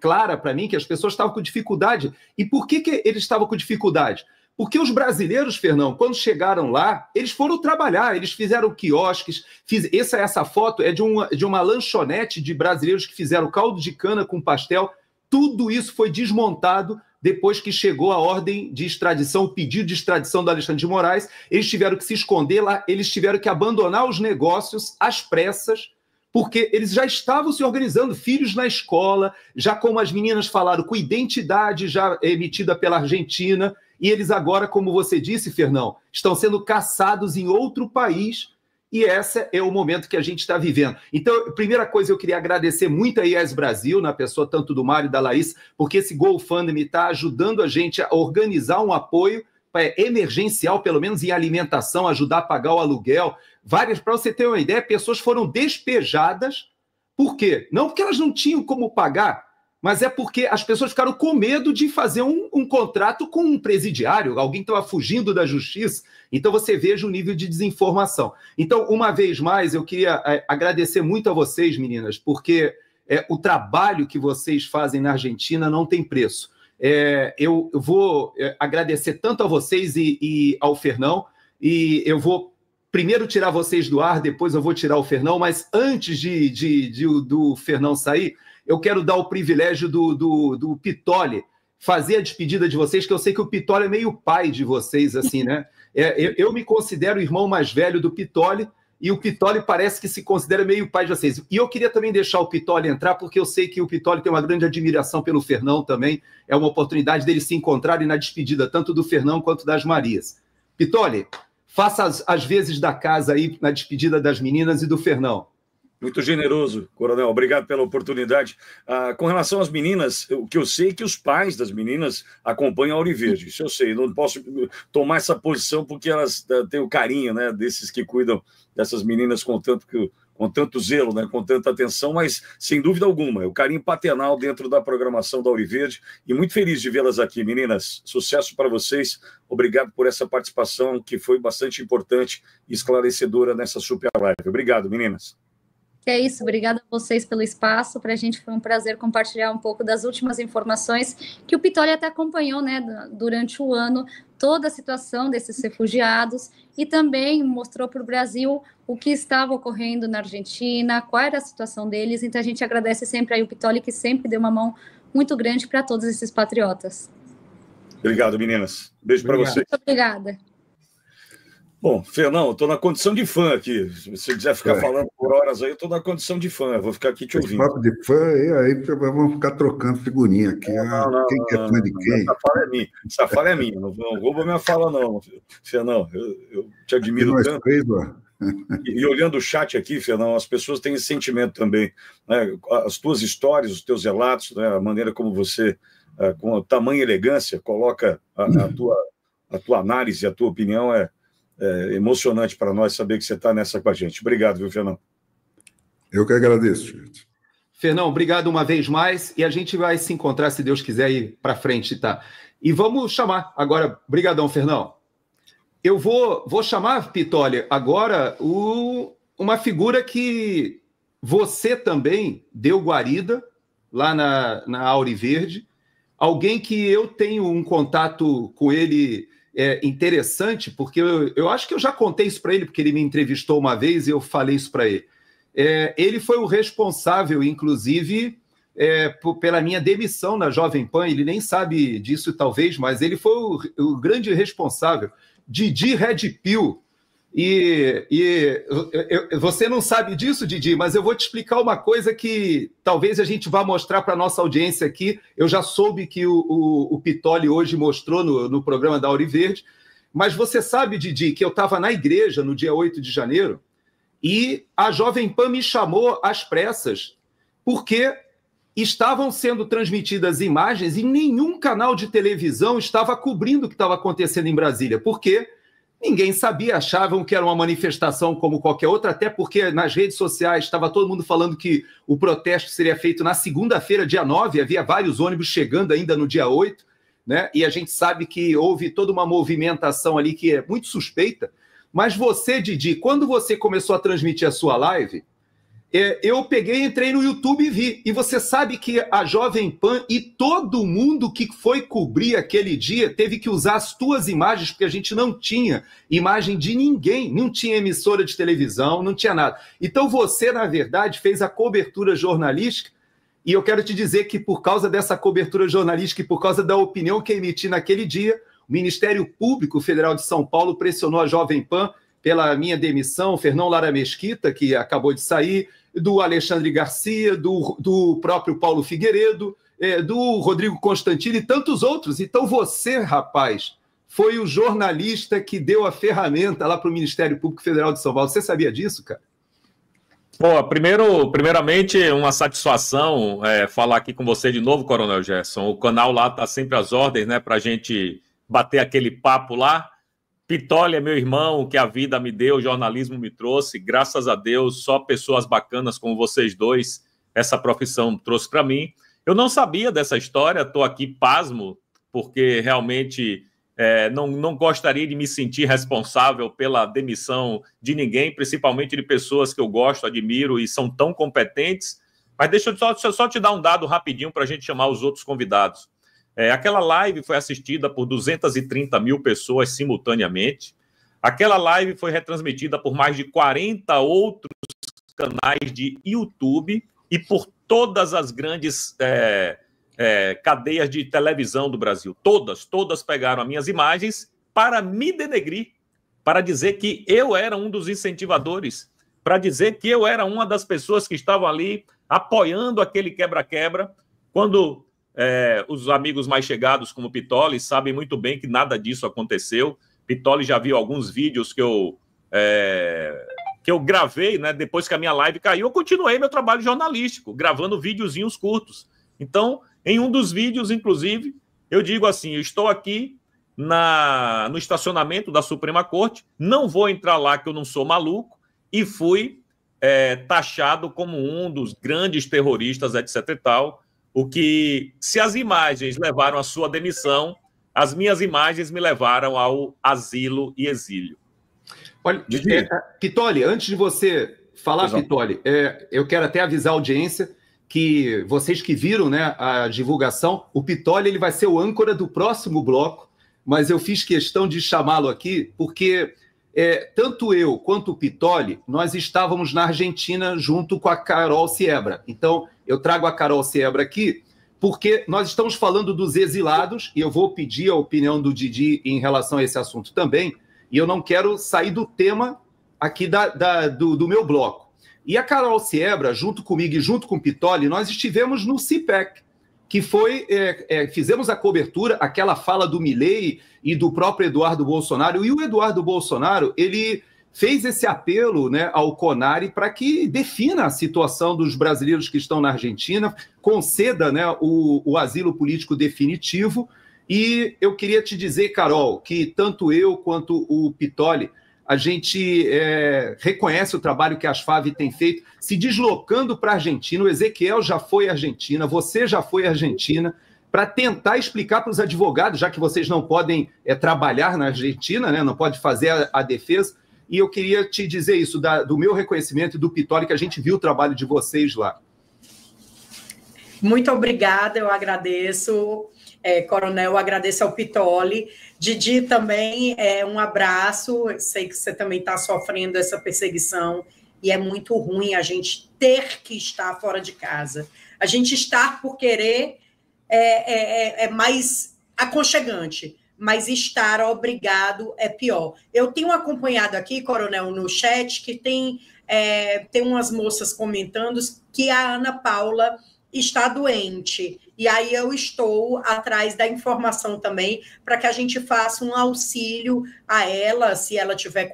clara para mim, que as pessoas estavam com dificuldade. E por que eles estavam com dificuldade? Porque os brasileiros, Fernão, quando chegaram lá, eles foram trabalhar, eles fizeram quiosques. Essa foto é de uma lanchonete de brasileiros que fizeram caldo de cana com pastel. Tudo isso foi desmontado depois que chegou a ordem de extradição, o pedido de extradição do Alexandre de Moraes. Eles tiveram que se esconder lá, eles tiveram que abandonar os negócios às pressas, porque eles já estavam se organizando, filhos na escola, já como as meninas falaram, com identidade já emitida pela Argentina, e eles agora, como você disse, Fernão, estão sendo caçados em outro país, e esse é o momento que a gente está vivendo. Então, a primeira coisa, eu queria agradecer muito a IES Brasil, na pessoa tanto do Mário e da Laís, porque esse GoFundMe está ajudando a gente a organizar um apoio emergencial, pelo menos em alimentação, ajudar a pagar o aluguel. Para você ter uma ideia, pessoas foram despejadas. Por quê? Não porque elas não tinham como pagar, mas é porque as pessoas ficaram com medo de fazer um contrato com um presidiário, alguém que estava fugindo da justiça. Então você veja o nível de desinformação. Então, uma vez mais, eu queria agradecer muito a vocês, meninas, porque o trabalho que vocês fazem na Argentina não tem preço. Eu vou agradecer tanto a vocês e ao Fernão, e eu vou primeiro tirar vocês do ar, depois eu vou tirar o Fernão, mas antes do Fernão sair, eu quero dar o privilégio do Pitoli fazer a despedida de vocês, que eu sei que o Pitoli é meio pai de vocês, assim, né? Eu me considero o irmão mais velho do Pitoli, e o Pitoli parece que se considera meio pai de vocês. E eu queria também deixar o Pitoli entrar, porque eu sei que o Pitoli tem uma grande admiração pelo Fernão também. É uma oportunidade deles se encontrarem na despedida, tanto do Fernão quanto das Marias. Pitoli, faça as vezes da casa aí na despedida das meninas e do Fernão. Muito generoso, Coronel. Obrigado pela oportunidade. Com relação às meninas, o que eu sei é que os pais das meninas acompanham a Auriverde. Isso eu sei. Não posso tomar essa posição porque elas têm o carinho, né, desses que cuidam dessas meninas com tanto zelo, né, com tanta atenção, mas sem dúvida alguma, é o carinho paternal dentro da programação da Auriverde, e muito feliz de vê-las aqui, meninas. Sucesso para vocês. Obrigado por essa participação, que foi bastante importante e esclarecedora nessa super live. Obrigado, meninas. É isso, obrigada a vocês pelo espaço. Para a gente foi um prazer compartilhar um pouco das últimas informações que o Pitoli até acompanhou, né, durante o ano, toda a situação desses refugiados, e também mostrou para o Brasil o que estava ocorrendo na Argentina, qual era a situação deles. Então a gente agradece sempre aí o Pitoli, que sempre deu uma mão muito grande para todos esses patriotas. Obrigado, meninas. Beijo para vocês. Muito obrigada. Bom, Fernão, eu estou na condição de fã aqui. Se você quiser ficar falando por horas aí, eu estou na condição de fã. Eu vou ficar aqui te ouvindo. Papo de fã, aí vamos ficar trocando figurinha aqui. Não, quem é fã de quem? Essa fala é minha. Não rouba minha fala, não, Fernão. Eu te admiro tanto. E olhando o chat aqui, Fernão, as pessoas têm esse sentimento também, né? As tuas histórias, os teus relatos, né? A maneira como você, com tamanha elegância, coloca a tua análise, a tua opinião é emocionante para nós saber que você está nessa com a gente. Obrigado, viu, Fernão? Eu que agradeço, gente. Fernão, obrigado uma vez mais, e a gente vai se encontrar, se Deus quiser, ir para frente, tá? E vamos chamar agora, brigadão, Fernão. Eu vou chamar, Pitoli, agora uma figura que você também deu guarida lá na Auriverde, alguém que eu tenho um contato com ele interessante, porque eu acho que eu já contei isso para ele, porque ele me entrevistou uma vez e eu falei isso para ele. Ele foi o responsável, inclusive, pela minha demissão na Jovem Pan. Ele nem sabe disso, talvez, mas ele foi o grande responsável. Didi Red Pill. Você não sabe disso, Didi, mas eu vou te explicar uma coisa que talvez a gente vá mostrar para a nossa audiência aqui. Eu já soube que o Pitoli hoje mostrou no programa da Auriverde, mas você sabe, Didi, que eu estava na igreja no dia 8 de janeiro e a Jovem Pan me chamou às pressas porque estavam sendo transmitidas imagens e nenhum canal de televisão estava cobrindo o que estava acontecendo em Brasília. Por quê? Ninguém sabia, achavam que era uma manifestação como qualquer outra, até porque nas redes sociais estava todo mundo falando que o protesto seria feito na segunda-feira, dia 9, havia vários ônibus chegando ainda no dia 8, né? E a gente sabe que houve toda uma movimentação ali que é muito suspeita. Mas você, Didi, quando você começou a transmitir a sua live, eu peguei, entrei no YouTube e vi. E você sabe que a Jovem Pan e todo mundo que foi cobrir aquele dia teve que usar as tuas imagens, porque a gente não tinha imagem de ninguém, não tinha emissora de televisão, não tinha nada. Então você, na verdade, fez a cobertura jornalística, e eu quero te dizer que por causa dessa cobertura jornalística e por causa da opinião que eu emiti naquele dia, o Ministério Público Federal de São Paulo pressionou a Jovem Pan pela minha demissão, Fernão Lara Mesquita, que acabou de sair, do Alexandre Garcia, do próprio Paulo Figueiredo, do Rodrigo Constantino e tantos outros. Então você, rapaz, foi o jornalista que deu a ferramenta lá para o Ministério Público Federal de São Paulo. Você sabia disso, cara? Pô, primeiramente, uma satisfação falar aqui com você de novo, Coronel Gerson. O canal lá está sempre às ordens, né, para a gente bater aquele papo lá. Pitoli é meu irmão, que a vida me deu, o jornalismo me trouxe, graças a Deus, só pessoas bacanas como vocês dois, essa profissão trouxe para mim. Eu não sabia dessa história, estou aqui pasmo, porque realmente não gostaria de me sentir responsável pela demissão de ninguém, principalmente de pessoas que eu gosto, admiro e são tão competentes. Mas deixa eu só te dar um dado rapidinho para a gente chamar os outros convidados. Aquela live foi assistida por 230 mil pessoas simultaneamente. Aquela live foi retransmitida por mais de 40 outros canais de YouTube e por todas as grandes cadeias de televisão do Brasil. Todas pegaram as minhas imagens para me denegrir, para dizer que eu era um dos incentivadores, para dizer que eu era uma das pessoas que estavam ali apoiando aquele quebra-quebra, quando... os amigos mais chegados, como Pitoli, sabem muito bem que nada disso aconteceu. Pitoli já viu alguns vídeos que eu gravei, né, depois que a minha live caiu. Eu continuei meu trabalho jornalístico, gravando videozinhos curtos. Então, em um dos vídeos, inclusive, eu digo assim, eu estou aqui no estacionamento da Suprema Corte, não vou entrar lá que eu não sou maluco, e fui taxado como um dos grandes terroristas, etc e tal. O que, se as imagens levaram à sua demissão, as minhas imagens me levaram ao asilo e exílio. Olha, Pitoli, antes de você falar, Pitoli, eu quero até avisar a audiência que vocês que viram, né, a divulgação, o Pitoli ele vai ser o âncora do próximo bloco, mas eu fiz questão de chamá-lo aqui porque tanto eu quanto o Pitoli, nós estávamos na Argentina junto com a Carol Siebra. Então, eu trago a Carol Siebra aqui porque nós estamos falando dos exilados e eu vou pedir a opinião do Didi em relação a esse assunto também, e eu não quero sair do tema aqui do meu bloco. E a Carol Siebra, junto comigo e junto com o Pitoli, nós estivemos no CIPEC, que foi, fizemos a cobertura, aquela fala do Milei e do próprio Eduardo Bolsonaro, e o Eduardo Bolsonaro, ele fez esse apelo, né, ao CONARE para que defina a situação dos brasileiros que estão na Argentina, conceda, né, o asilo político definitivo, e eu queria te dizer, Carol, que tanto eu quanto o Pitoli, a gente reconhece o trabalho que a ASFAV tem feito, se deslocando para a Argentina. O Ezequiel já foi à Argentina, você já foi à Argentina, para tentar explicar para os advogados, já que vocês não podem trabalhar na Argentina, né, não pode fazer a defesa, e eu queria te dizer isso, do meu reconhecimento e do Pitoli, que a gente viu o trabalho de vocês lá. Muito obrigada, eu agradeço, Coronel, eu agradeço ao Pitoli. Didi também, um abraço, eu sei que você também está sofrendo essa perseguição, e é muito ruim a gente ter que estar fora de casa. A gente estar por querer é mais aconchegante, mas estar obrigado é pior. Eu tenho acompanhado aqui, Coronel, no chat, que tem umas moças comentando que a Ana Paula está doente, e aí eu estou atrás da informação também para que a gente faça um auxílio a ela, se ela estiver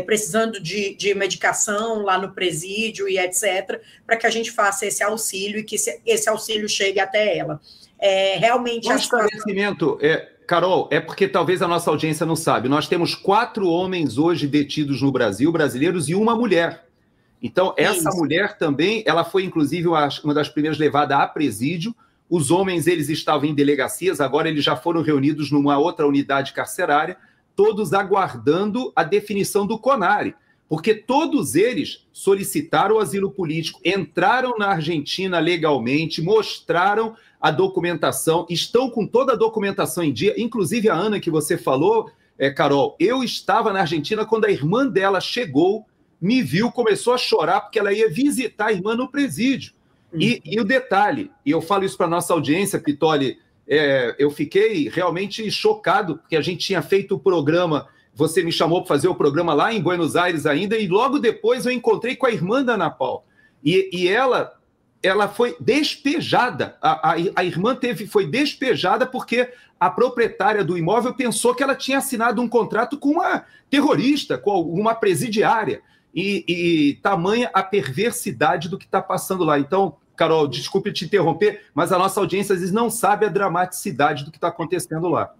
precisando de medicação lá no presídio e etc., para que a gente faça esse auxílio e que esse auxílio chegue até ela. Realmente... Um esclarecimento, Carol, é porque talvez a nossa audiência não sabe. Nós temos 4 homens hoje detidos no Brasil, brasileiros, e uma mulher. Então, essa mulher também, ela foi, inclusive, uma das primeiras levada a presídio, os homens eles estavam em delegacias, agora eles já foram reunidos numa outra unidade carcerária, todos aguardando a definição do CONARE, porque todos eles solicitaram o asilo político, entraram na Argentina legalmente, mostraram a documentação, estão com toda a documentação em dia, inclusive a Ana que você falou, Carol, eu estava na Argentina quando a irmã dela chegou, me viu, começou a chorar porque ela ia visitar a irmã no presídio. E o detalhe, e eu falo isso para a nossa audiência, Pittoli, eu fiquei realmente chocado, porque a gente tinha feito o programa, você me chamou para fazer o programa lá em Buenos Aires ainda, e logo depois eu encontrei com a irmã da Ana Paula. E ela foi despejada, a irmã foi despejada porque a proprietária do imóvel pensou que ela tinha assinado um contrato com uma terrorista, com uma presidiária, e tamanha a perversidade do que está passando lá. Então, Carol, desculpe te interromper, mas a nossa audiência às vezes não sabe a dramaticidade do que está acontecendo lá.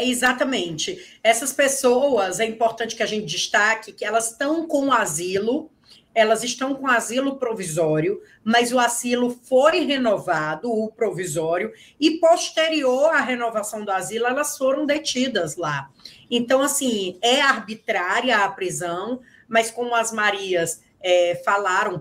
Exatamente. Essas pessoas, é importante que a gente destaque que elas estão com asilo, elas estão com asilo provisório, mas o asilo foi renovado, o provisório, e posterior à renovação do asilo, elas foram detidas lá. Então, assim, é arbitrária a prisão, mas como as Marias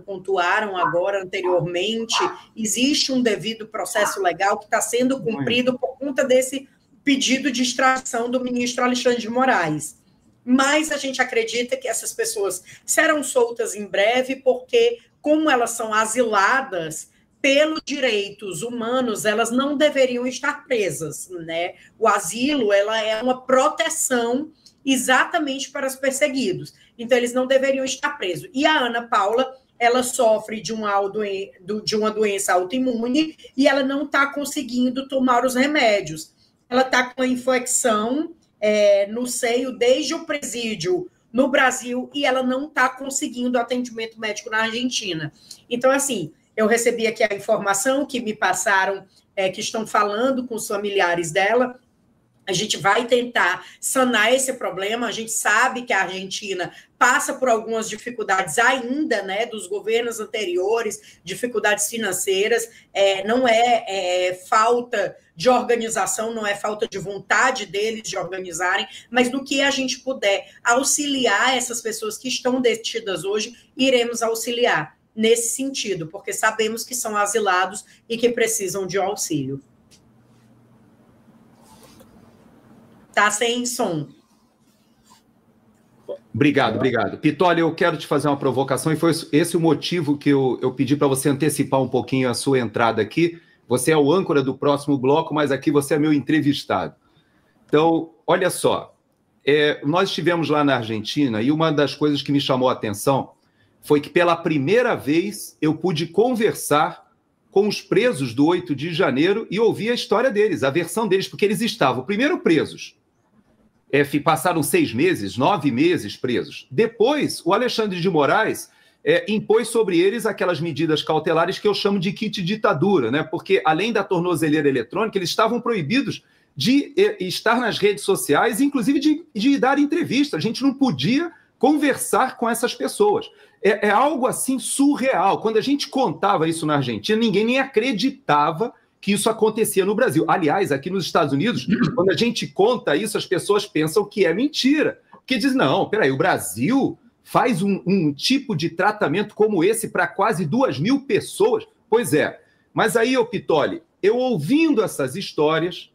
pontuaram agora anteriormente, existe um devido processo legal que está sendo cumprido por conta desse pedido de extradição do ministro Alexandre de Moraes. Mas a gente acredita que essas pessoas serão soltas em breve, porque, como elas são asiladas pelos direitos humanos, elas não deveriam estar presas, né? O asilo, ela é uma proteção exatamente para os perseguidos. Então, eles não deveriam estar presos. E a Ana Paula, ela sofre de uma doença autoimune e ela não está conseguindo tomar os remédios. Ela está com uma infecção no seio desde o presídio no Brasil e ela não está conseguindo atendimento médico na Argentina. Então, assim, eu recebi aqui a informação que me passaram, que estão falando com os familiares dela. A gente vai tentar sanar esse problema. A gente sabe que a Argentina passa por algumas dificuldades ainda, né, dos governos anteriores, dificuldades financeiras, não é falta de organização, não é falta de vontade deles de organizarem, mas no que a gente puder auxiliar essas pessoas que estão detidas hoje, iremos auxiliar nesse sentido, porque sabemos que são asilados e que precisam de auxílio. Tá sem som. Obrigado. Pittoli, eu quero te fazer uma provocação, e foi esse o motivo que eu pedi para você antecipar um pouquinho a sua entrada aqui. Você é o âncora do próximo bloco, mas aqui você é meu entrevistado. Então, olha só, nós estivemos lá na Argentina e uma das coisas que me chamou a atenção foi que pela primeira vez eu pude conversar com os presos do 8 de janeiro e ouvir a história deles, a versão deles, porque eles estavam primeiro presos, passaram 6 meses, 9 meses presos. Depois, o Alexandre de Moraes impôs sobre eles aquelas medidas cautelares que eu chamo de kit ditadura, né? Porque, além da tornozeleira eletrônica, eles estavam proibidos de estar nas redes sociais, inclusive de dar entrevista. A gente não podia conversar com essas pessoas. É algo assim surreal. Quando a gente contava isso na Argentina, ninguém nem acreditava que isso acontecia no Brasil. Aliás, aqui nos Estados Unidos, quando a gente conta isso, as pessoas pensam que é mentira. Porque dizem, não, peraí, o Brasil faz um tipo de tratamento como esse para quase 2.000 pessoas? Pois é. Mas aí, Pittoli, eu ouvindo essas histórias,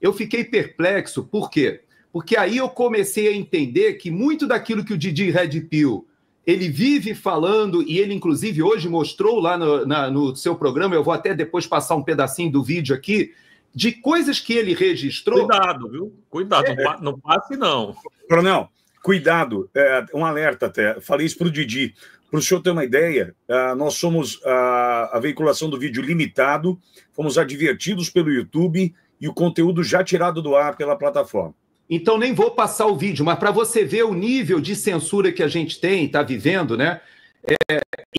eu fiquei perplexo. Por quê? Porque aí eu comecei a entender que muito daquilo que o Didi Red Pill ele vive falando, e ele, inclusive, hoje mostrou lá no seu programa, eu vou até depois passar um pedacinho do vídeo aqui, de coisas que ele registrou. Cuidado, viu? Cuidado, não passe, não. Coronel, cuidado, um alerta até. Falei isso para o Didi. Para o senhor ter uma ideia, nós somos a veiculação do vídeo limitado, fomos advertidos pelo YouTube e o conteúdo já tirado do ar pela plataforma. Então, nem vou passar o vídeo, mas para você ver o nível de censura que a gente tem, está vivendo, né?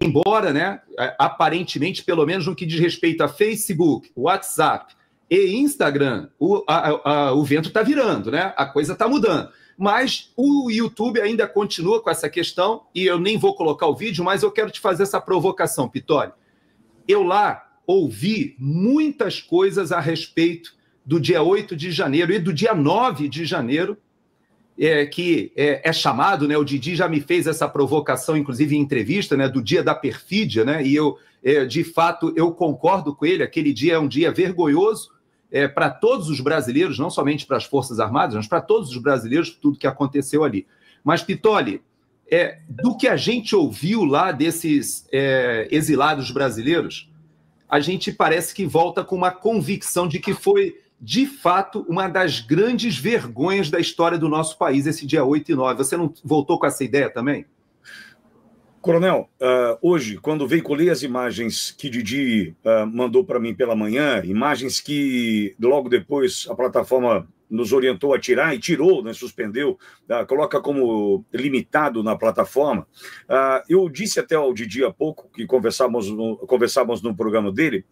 Embora, né, aparentemente, pelo menos no que diz respeito a Facebook, WhatsApp e Instagram, o vento está virando, né? A coisa está mudando. Mas o YouTube ainda continua com essa questão, e eu nem vou colocar o vídeo, mas eu quero te fazer essa provocação, Pittoli. Eu lá ouvi muitas coisas a respeito do dia 8 de janeiro e do dia 9 de janeiro, que é chamado, né, o Didi já me fez essa provocação, inclusive em entrevista, né, do dia da perfídia, né, e eu, de fato, eu concordo com ele, aquele dia é um dia vergonhoso para todos os brasileiros, não somente para as Forças Armadas, mas para todos os brasileiros, tudo que aconteceu ali. Mas, Pittoli, do que a gente ouviu lá desses exilados brasileiros, a gente parece que volta com uma convicção de que foi, de fato, uma das grandes vergonhas da história do nosso país, esse dia 8 e 9. Você não voltou com essa ideia também? Coronel, hoje, quando veiculei as imagens que Didi mandou para mim pela manhã, imagens que logo depois a plataforma nos orientou a tirar e tirou, né, suspendeu, coloca como limitado na plataforma. Eu disse até ao Didi há pouco, que conversávamos no programa dele,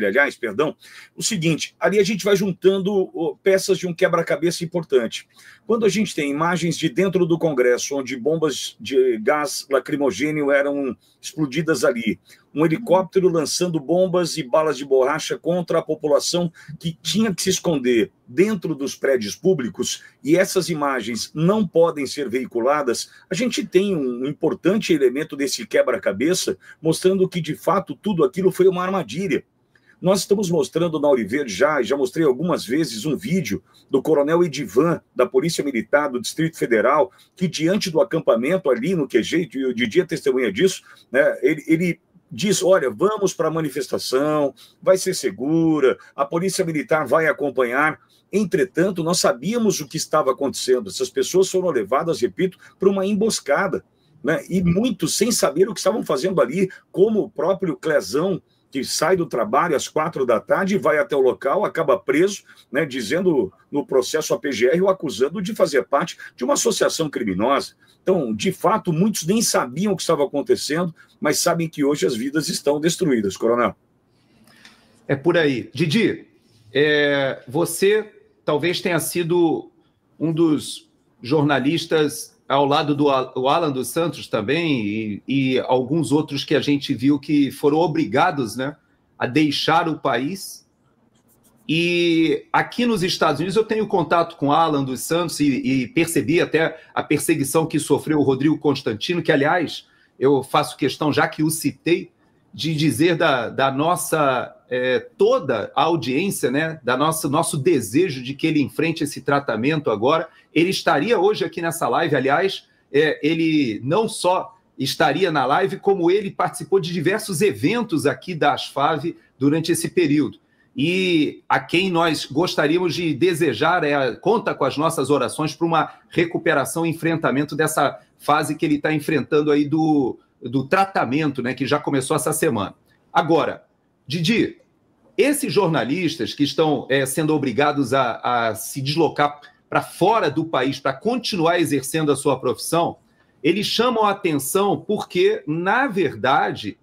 aliás, perdão, o seguinte: ali a gente vai juntando peças de um quebra-cabeça importante. Quando a gente tem imagens de dentro do Congresso, onde bombas de gás lacrimogêneo eram explodidas ali, um helicóptero lançando bombas e balas de borracha contra a população que tinha que se esconder dentro dos prédios públicos, e essas imagens não podem ser veiculadas, a gente tem um importante elemento desse quebra-cabeça, mostrando que, de fato, tudo aquilo foi uma armadilha. Nós estamos mostrando na Auriverde já mostrei algumas vezes um vídeo do coronel Edivan, da Polícia Militar do Distrito Federal, que diante do acampamento ali no QG, e o Didi é testemunha disso, né, ele diz: olha, vamos para a manifestação, vai ser segura, a Polícia Militar vai acompanhar. Entretanto, nós sabíamos o que estava acontecendo. Essas pessoas foram levadas, repito, para uma emboscada, né? E muitos sem saber o que estavam fazendo ali, como o próprio Clezão, que sai do trabalho às 4 da tarde e vai até o local, acaba preso, né, dizendo no processo a PGR, o acusando de fazer parte de uma associação criminosa. Então, de fato, muitos nem sabiam o que estava acontecendo, mas sabem que hoje as vidas estão destruídas, coronel. É por aí. Didi, você talvez tenha sido um dos jornalistas ao lado do Alan dos Santos também e alguns outros que a gente viu que foram obrigados, né, a deixar o país. E aqui nos Estados Unidos eu tenho contato com Alan dos Santos e percebi até a perseguição que sofreu o Rodrigo Constantino, que, aliás, eu faço questão, já que o citei, de dizer da nossa toda a audiência, né, nosso desejo de que ele enfrente esse tratamento agora. Ele estaria hoje aqui nessa live, aliás, ele não só estaria na live, como ele participou de diversos eventos aqui da ASFAV durante esse período. E a quem nós gostaríamos de desejar, conta com as nossas orações para uma recuperação e enfrentamento dessa fase que ele está enfrentando aí do tratamento, né, que já começou essa semana. Agora, Didi, esses jornalistas que estão sendo obrigados a se deslocar para fora do país para continuar exercendo a sua profissão, eles chamam a atenção porque, na verdade,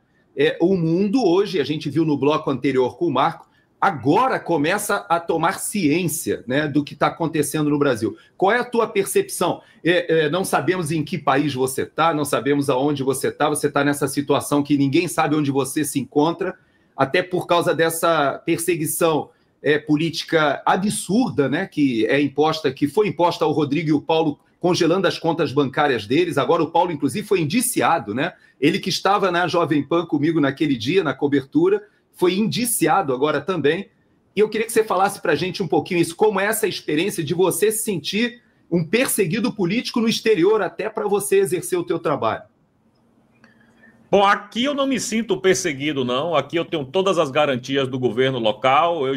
o mundo hoje, a gente viu no bloco anterior com o Marco, agora começa a tomar ciência, né, do que está acontecendo no Brasil. Qual é a tua percepção? Não sabemos em que país você está, não sabemos aonde você está nessa situação que ninguém sabe onde você se encontra, até por causa dessa perseguição política absurda, né, que foi imposta ao Rodrigo e o Paulo, congelando as contas bancárias deles. Agora o Paulo, inclusive, foi indiciado, né? Ele que estava na Jovem Pan comigo naquele dia, na cobertura, foi indiciado agora também. E eu queria que você falasse para a gente um pouquinho isso, como é essa experiência de você se sentir um perseguido político no exterior, até para você exercer o teu trabalho. Bom, aqui eu não me sinto perseguido, não. Aqui eu tenho todas as garantias do governo local, eu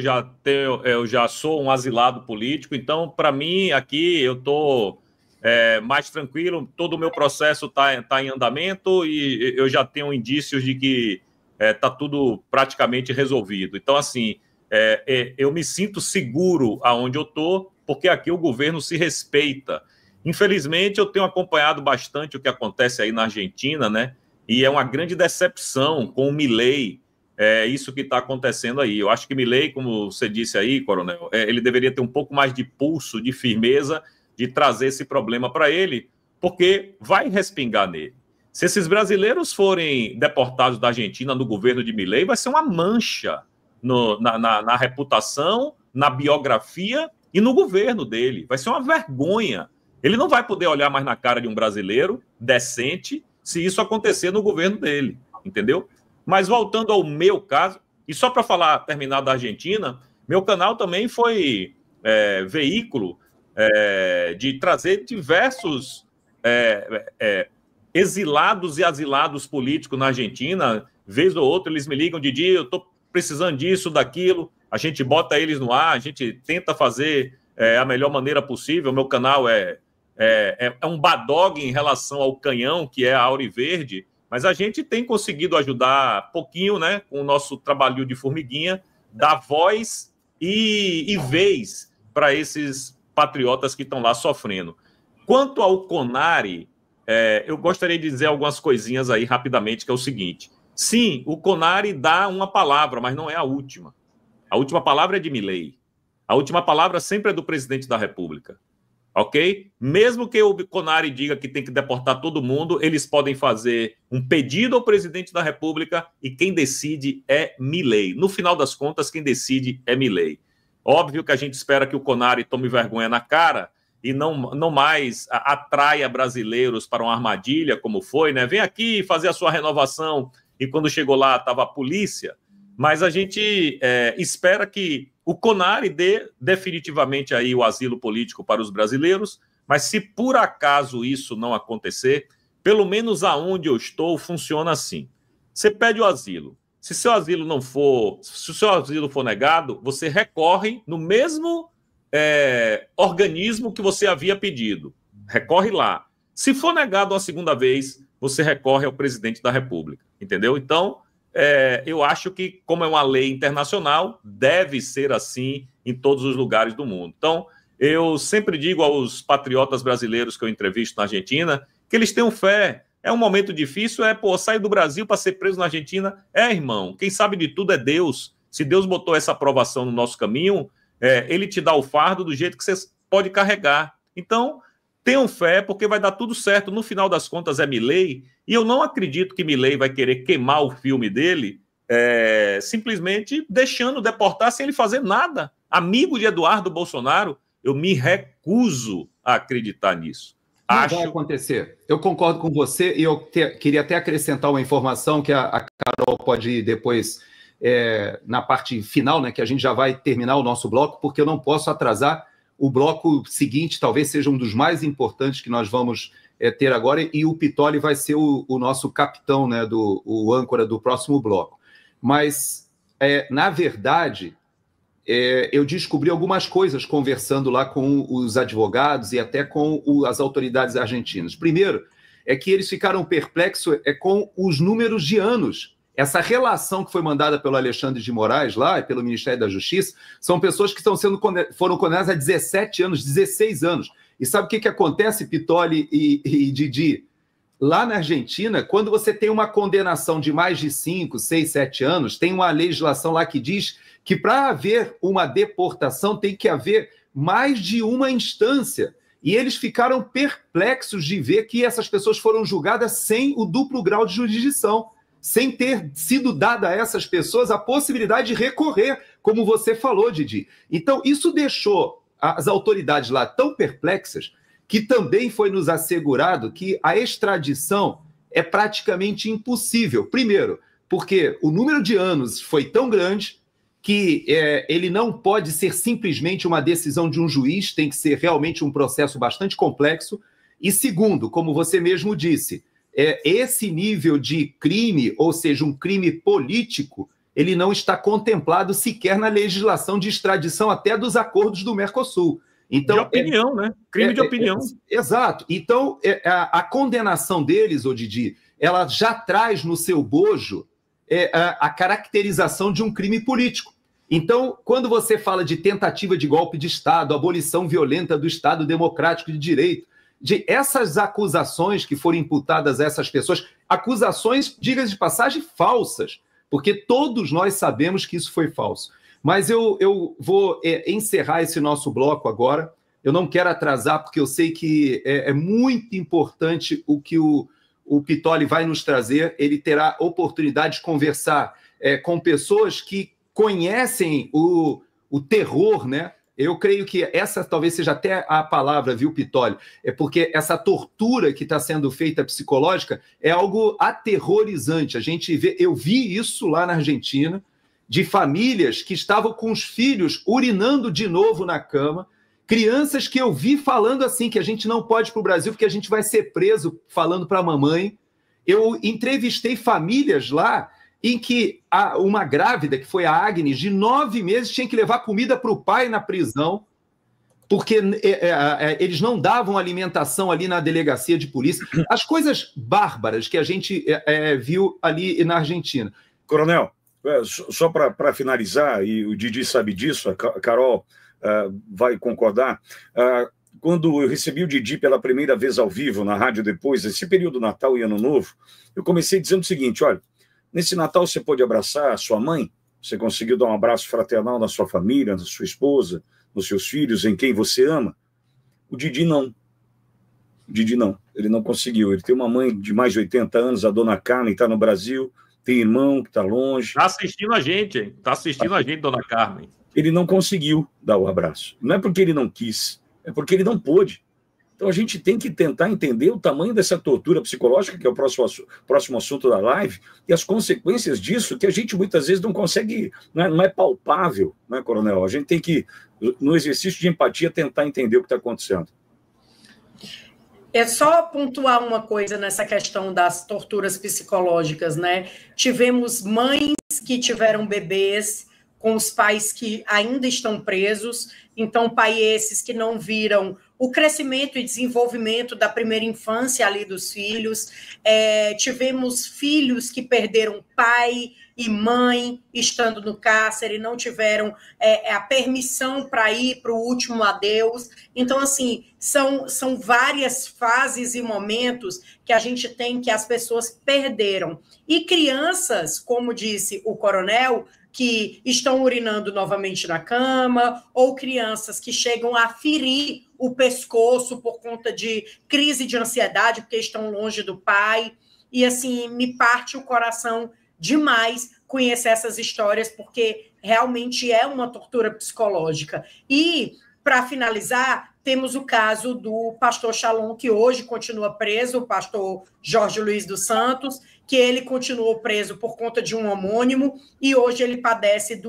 já sou um asilado político, então, para mim, aqui eu estou mais tranquilo, todo o meu processo está em andamento e eu já tenho indícios de que está tudo praticamente resolvido. Então, assim, eu me sinto seguro aonde eu estou, porque aqui o governo se respeita. Infelizmente, eu tenho acompanhado bastante o que acontece aí na Argentina, né? E é uma grande decepção com o Milei, isso que está acontecendo aí. Eu acho que Milei, como você disse aí, coronel, ele deveria ter um pouco mais de pulso, de firmeza, de trazer esse problema para ele, porque vai respingar nele. Se esses brasileiros forem deportados da Argentina no governo de Milei, vai ser uma mancha na reputação, na biografia e no governo dele. Vai ser uma vergonha. Ele não vai poder olhar mais na cara de um brasileiro decente se isso acontecer no governo dele, entendeu? Mas voltando ao meu caso, e só para terminar da Argentina, meu canal também foi veículo de trazer diversos exilados e asilados políticos na Argentina. Vez ou outra eles me ligam, Didi, eu estou precisando disso, daquilo, a gente bota eles no ar, a gente tenta fazer a melhor maneira possível. Meu canal é um badog em relação ao canhão, que é a Auriverde, mas a gente tem conseguido ajudar pouquinho, né, com o nosso trabalho de formiguinha, dar voz e vez para esses patriotas que estão lá sofrendo. Quanto ao CONARE, eu gostaria de dizer algumas coisinhas aí rapidamente, que é o seguinte. Sim, o CONARE dá uma palavra, mas não é a última. A última palavra é de Milei. A última palavra sempre é do presidente da República. Ok? Mesmo que o CONARE diga que tem que deportar todo mundo, eles podem fazer um pedido ao presidente da República e quem decide é Milei. No final das contas, quem decide é Milei. Óbvio que a gente espera que o CONARE tome vergonha na cara e não mais atraia brasileiros para uma armadilha, como foi, né? Vem aqui fazer a sua renovação e quando chegou lá estava a polícia. Mas a gente espera que o CONARE dê definitivamente aí o asilo político para os brasileiros, mas se por acaso isso não acontecer, pelo menos aonde eu estou, funciona assim. Você pede o asilo. Se o seu asilo for negado, você recorre no mesmo organismo que você havia pedido. Recorre lá. Se for negado uma segunda vez, você recorre ao presidente da República. Entendeu? Então, eu acho que, como é uma lei internacional, deve ser assim em todos os lugares do mundo. Então, eu sempre digo aos patriotas brasileiros que eu entrevisto na Argentina que eles tenham fé. É um momento difícil, sair do Brasil para ser preso na Argentina. Irmão, quem sabe de tudo é Deus. Se Deus botou essa aprovação no nosso caminho, ele te dá o fardo do jeito que você pode carregar. Então, tenham fé, porque vai dar tudo certo. No final das contas, é Milei. E eu não acredito que Milei vai querer queimar o filme dele simplesmente deixando deportar sem ele fazer nada. Amigo de Eduardo Bolsonaro, eu me recuso a acreditar nisso. Não vai acontecer. Eu concordo com você e eu queria até acrescentar uma informação que a Carol pode ir depois na parte final, né, que a gente já vai terminar o nosso bloco, porque eu não posso atrasar o bloco seguinte, talvez seja um dos mais importantes que nós vamos ter agora, e o Pitoli vai ser o nosso capitão, né, o âncora do próximo bloco. Mas, na verdade, eu descobri algumas coisas conversando lá com os advogados e até com as autoridades argentinas. Primeiro, é que eles ficaram perplexos com os números de anos. Essa relação que foi mandada pelo Alexandre de Moraes lá, e pelo Ministério da Justiça, são pessoas que foram condenadas a 17 anos, 16 anos. E sabe o que acontece, Pitoli e Didi? Lá na Argentina, quando você tem uma condenação de mais de 5, 6, 7 anos, tem uma legislação lá que diz que para haver uma deportação tem que haver mais de uma instância. E eles ficaram perplexos de ver que essas pessoas foram julgadas sem o duplo grau de jurisdição, sem ter sido dada a essas pessoas a possibilidade de recorrer, como você falou, Didi. Então, isso deixou as autoridades lá tão perplexas que também foi nos assegurado que a extradição é praticamente impossível. Primeiro, porque o número de anos foi tão grande que ele não pode ser simplesmente uma decisão de um juiz, tem que ser realmente um processo bastante complexo. E segundo, como você mesmo disse, esse nível de crime, ou seja, um crime político, ele não está contemplado sequer na legislação de extradição até dos acordos do Mercosul. Então, de opinião, né? Crime de opinião. Exato. Então, a condenação deles, Didi, ela já traz no seu bojo a caracterização de um crime político. Então, quando você fala de tentativa de golpe de Estado, abolição violenta do Estado democrático de direito, de essas acusações que foram imputadas a essas pessoas, acusações, diga-se de passagem, falsas, porque todos nós sabemos que isso foi falso. Mas eu vou encerrar esse nosso bloco agora. Eu não quero atrasar, porque eu sei que é muito importante o que o o Pittoli vai nos trazer, ele terá oportunidade de conversar com pessoas que conhecem o terror, né? Eu creio que essa talvez seja até a palavra, viu, Pittoli? É porque essa tortura que está sendo feita psicológica é algo aterrorizante. A gente vê, eu vi isso lá na Argentina, de famílias que estavam com os filhos urinando de novo na cama, crianças que eu vi falando assim, que a gente não pode ir para o Brasil porque a gente vai ser preso, falando para a mamãe. Eu entrevistei famílias lá em que uma grávida, que foi a Agnes, de 9 meses, tinha que levar comida para o pai na prisão, porque eles não davam alimentação ali na delegacia de polícia. As coisas bárbaras que a gente viu ali na Argentina. Coronel, só para finalizar, e o Didi sabe disso, a Carol vai concordar, quando eu recebi o Didi pela primeira vez ao vivo na rádio depois, esse período Natal e Ano Novo, eu comecei dizendo o seguinte, olha, nesse Natal você pôde abraçar a sua mãe? Você conseguiu dar um abraço fraternal na sua família, na sua esposa, nos seus filhos, em quem você ama? O Didi não. O Didi não. Ele não conseguiu. Ele tem uma mãe de mais de 80 anos, a dona Carmen, está no Brasil, tem irmão que está longe. Está assistindo a gente, hein? Está assistindo a gente, dona Carmen. Ele não conseguiu dar o abraço. Não é porque ele não quis, é porque ele não pôde. Então a gente tem que tentar entender o tamanho dessa tortura psicológica, que é o próximo assunto da live, e as consequências disso, que a gente muitas vezes não consegue, não é palpável, né, Coronel? A gente tem que, no exercício de empatia, tentar entender o que está acontecendo. É só pontuar uma coisa nessa questão das torturas psicológicas, né? Tivemos mães que tiveram bebês com os pais que ainda estão presos, então pais esses que não viram o crescimento e desenvolvimento da primeira infância ali dos filhos, tivemos filhos que perderam pai e mãe estando no cárcere, não tiveram a permissão para ir para o último adeus. Então, assim, são várias fases e momentos que a gente tem que as pessoas perderam. E crianças, como disse o coronel, que estão urinando novamente na cama, ou crianças que chegam a ferir o pescoço por conta de crise de ansiedade, porque estão longe do pai. E, assim, me parte o coração demais conhecer essas histórias, porque realmente é uma tortura psicológica. E, para finalizar, temos o caso do pastor Shalom, que hoje continua preso, o pastor Jorge Luiz dos Santos, que ele continuou preso por conta de um homônimo, e hoje ele padece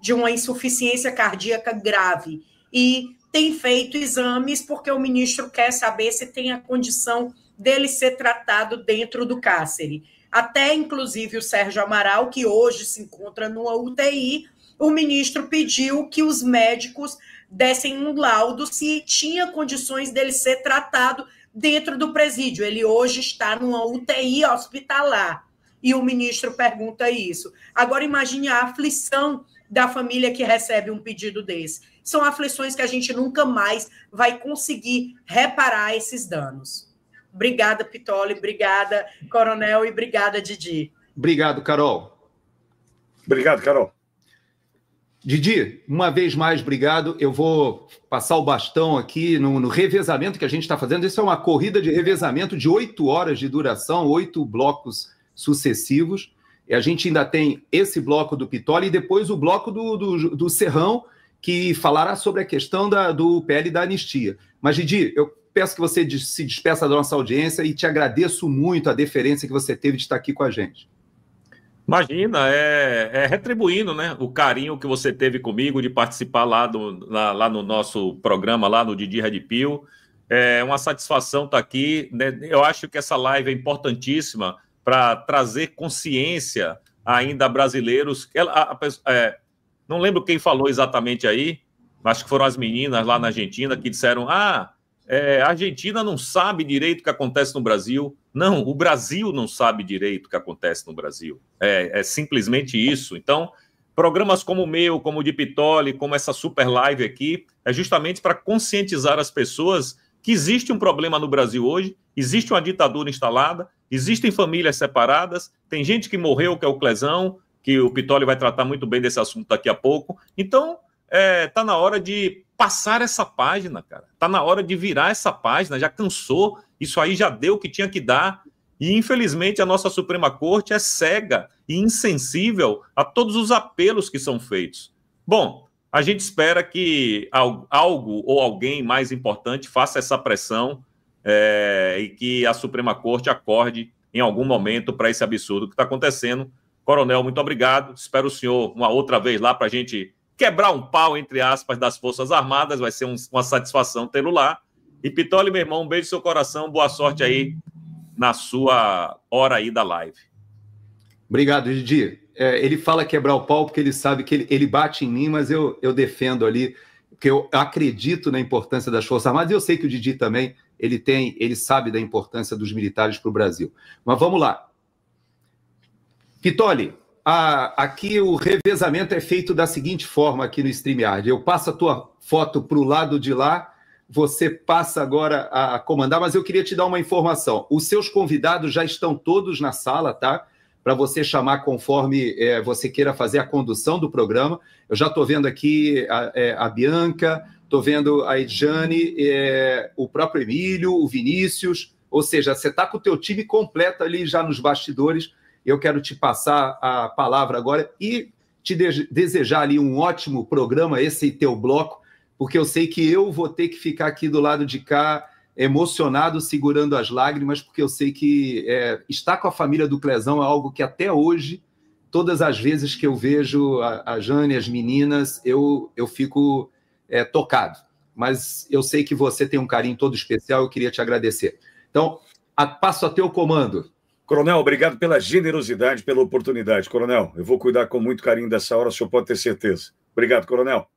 de uma insuficiência cardíaca grave. E tem feito exames porque o ministro quer saber se tem a condição dele ser tratado dentro do cárcere. Até, inclusive, o Sérgio Amaral, que hoje se encontra numa UTI, o ministro pediu que os médicos dessem um laudo se tinha condições dele ser tratado dentro do presídio. Ele hoje está numa UTI hospitalar. E o ministro pergunta isso. Agora, imagine a aflição da família que recebe um pedido desse. São aflições que a gente nunca mais vai conseguir reparar esses danos. Obrigada, Pittoli, obrigada, Coronel, e obrigada, Didi. Obrigado, Carol. Obrigado, Carol. Didi, uma vez mais, obrigado. Eu vou passar o bastão aqui no revezamento que a gente está fazendo. Isso é uma corrida de revezamento de 8 horas de duração, 8 blocos sucessivos. E a gente ainda tem esse bloco do Pittoli e depois o bloco do Serrão, que falará sobre a questão do PL da anistia. Mas, Didi, eu peço que você se despeça da nossa audiência e te agradeço muito a deferência que você teve de estar aqui com a gente. Imagina, retribuindo, né, o carinho que você teve comigo de participar lá no nosso programa, lá no Didi Red Pill. É uma satisfação estar aqui, né? Eu acho que essa live é importantíssima para trazer consciência ainda a brasileiros. Não lembro quem falou exatamente aí, acho que foram as meninas lá na Argentina que disseram, a Argentina não sabe direito o que acontece no Brasil. Não, o Brasil não sabe direito o que acontece no Brasil. É simplesmente isso. Então, programas como o meu, como o de Pittoli, como essa super live aqui, é justamente para conscientizar as pessoas que existe um problema no Brasil hoje, existe uma ditadura instalada, existem famílias separadas, tem gente que morreu, que é o Clezão, que o Pittoli vai tratar muito bem desse assunto daqui a pouco. Então, tá na hora de passar essa página, cara. Tá na hora de virar essa página, já cansou, isso aí já deu o que tinha que dar. E, infelizmente, a nossa Suprema Corte é cega e insensível a todos os apelos que são feitos. Bom, a gente espera que algo ou alguém mais importante faça essa pressão e que a Suprema Corte acorde em algum momento para esse absurdo que está acontecendo. Coronel, muito obrigado. Espero o senhor uma outra vez lá para a gente quebrar um pau, entre aspas, das Forças Armadas. Vai ser uma satisfação tê-lo lá. E Pittoli, meu irmão, um beijo no seu coração. Boa sorte aí na sua hora aí da live. Obrigado, Didi. Ele fala quebrar o pau porque ele sabe que ele bate em mim, mas eu defendo ali, porque eu acredito na importância das Forças Armadas, e eu sei que o Didi também, ele sabe da importância dos militares para o Brasil. Mas vamos lá. Pittoli, aqui o revezamento é feito da seguinte forma aqui no StreamYard. Eu passo a tua foto para o lado de lá, você passa agora a comandar, mas eu queria te dar uma informação. Os seus convidados já estão todos na sala, tá? Para você chamar conforme você queira fazer a condução do programa. Eu já estou vendo aqui a Bianca, estou vendo a Edjane, o próprio Emílio, o Vinícius, ou seja, você está com o teu time completo ali já nos bastidores. Eu quero te passar a palavra agora e te desejar ali um ótimo programa, esse teu bloco, porque eu sei que eu vou ter que ficar aqui do lado de cá, emocionado, segurando as lágrimas, porque eu sei que estar com a família do Clezão é algo que até hoje, todas as vezes que eu vejo a Jane, as meninas, eu fico tocado. Mas eu sei que você tem um carinho todo especial, eu queria te agradecer. Então, passo a teu comando. Coronel, obrigado pela generosidade, pela oportunidade. Coronel, eu vou cuidar com muito carinho dessa hora, o senhor pode ter certeza. Obrigado, Coronel.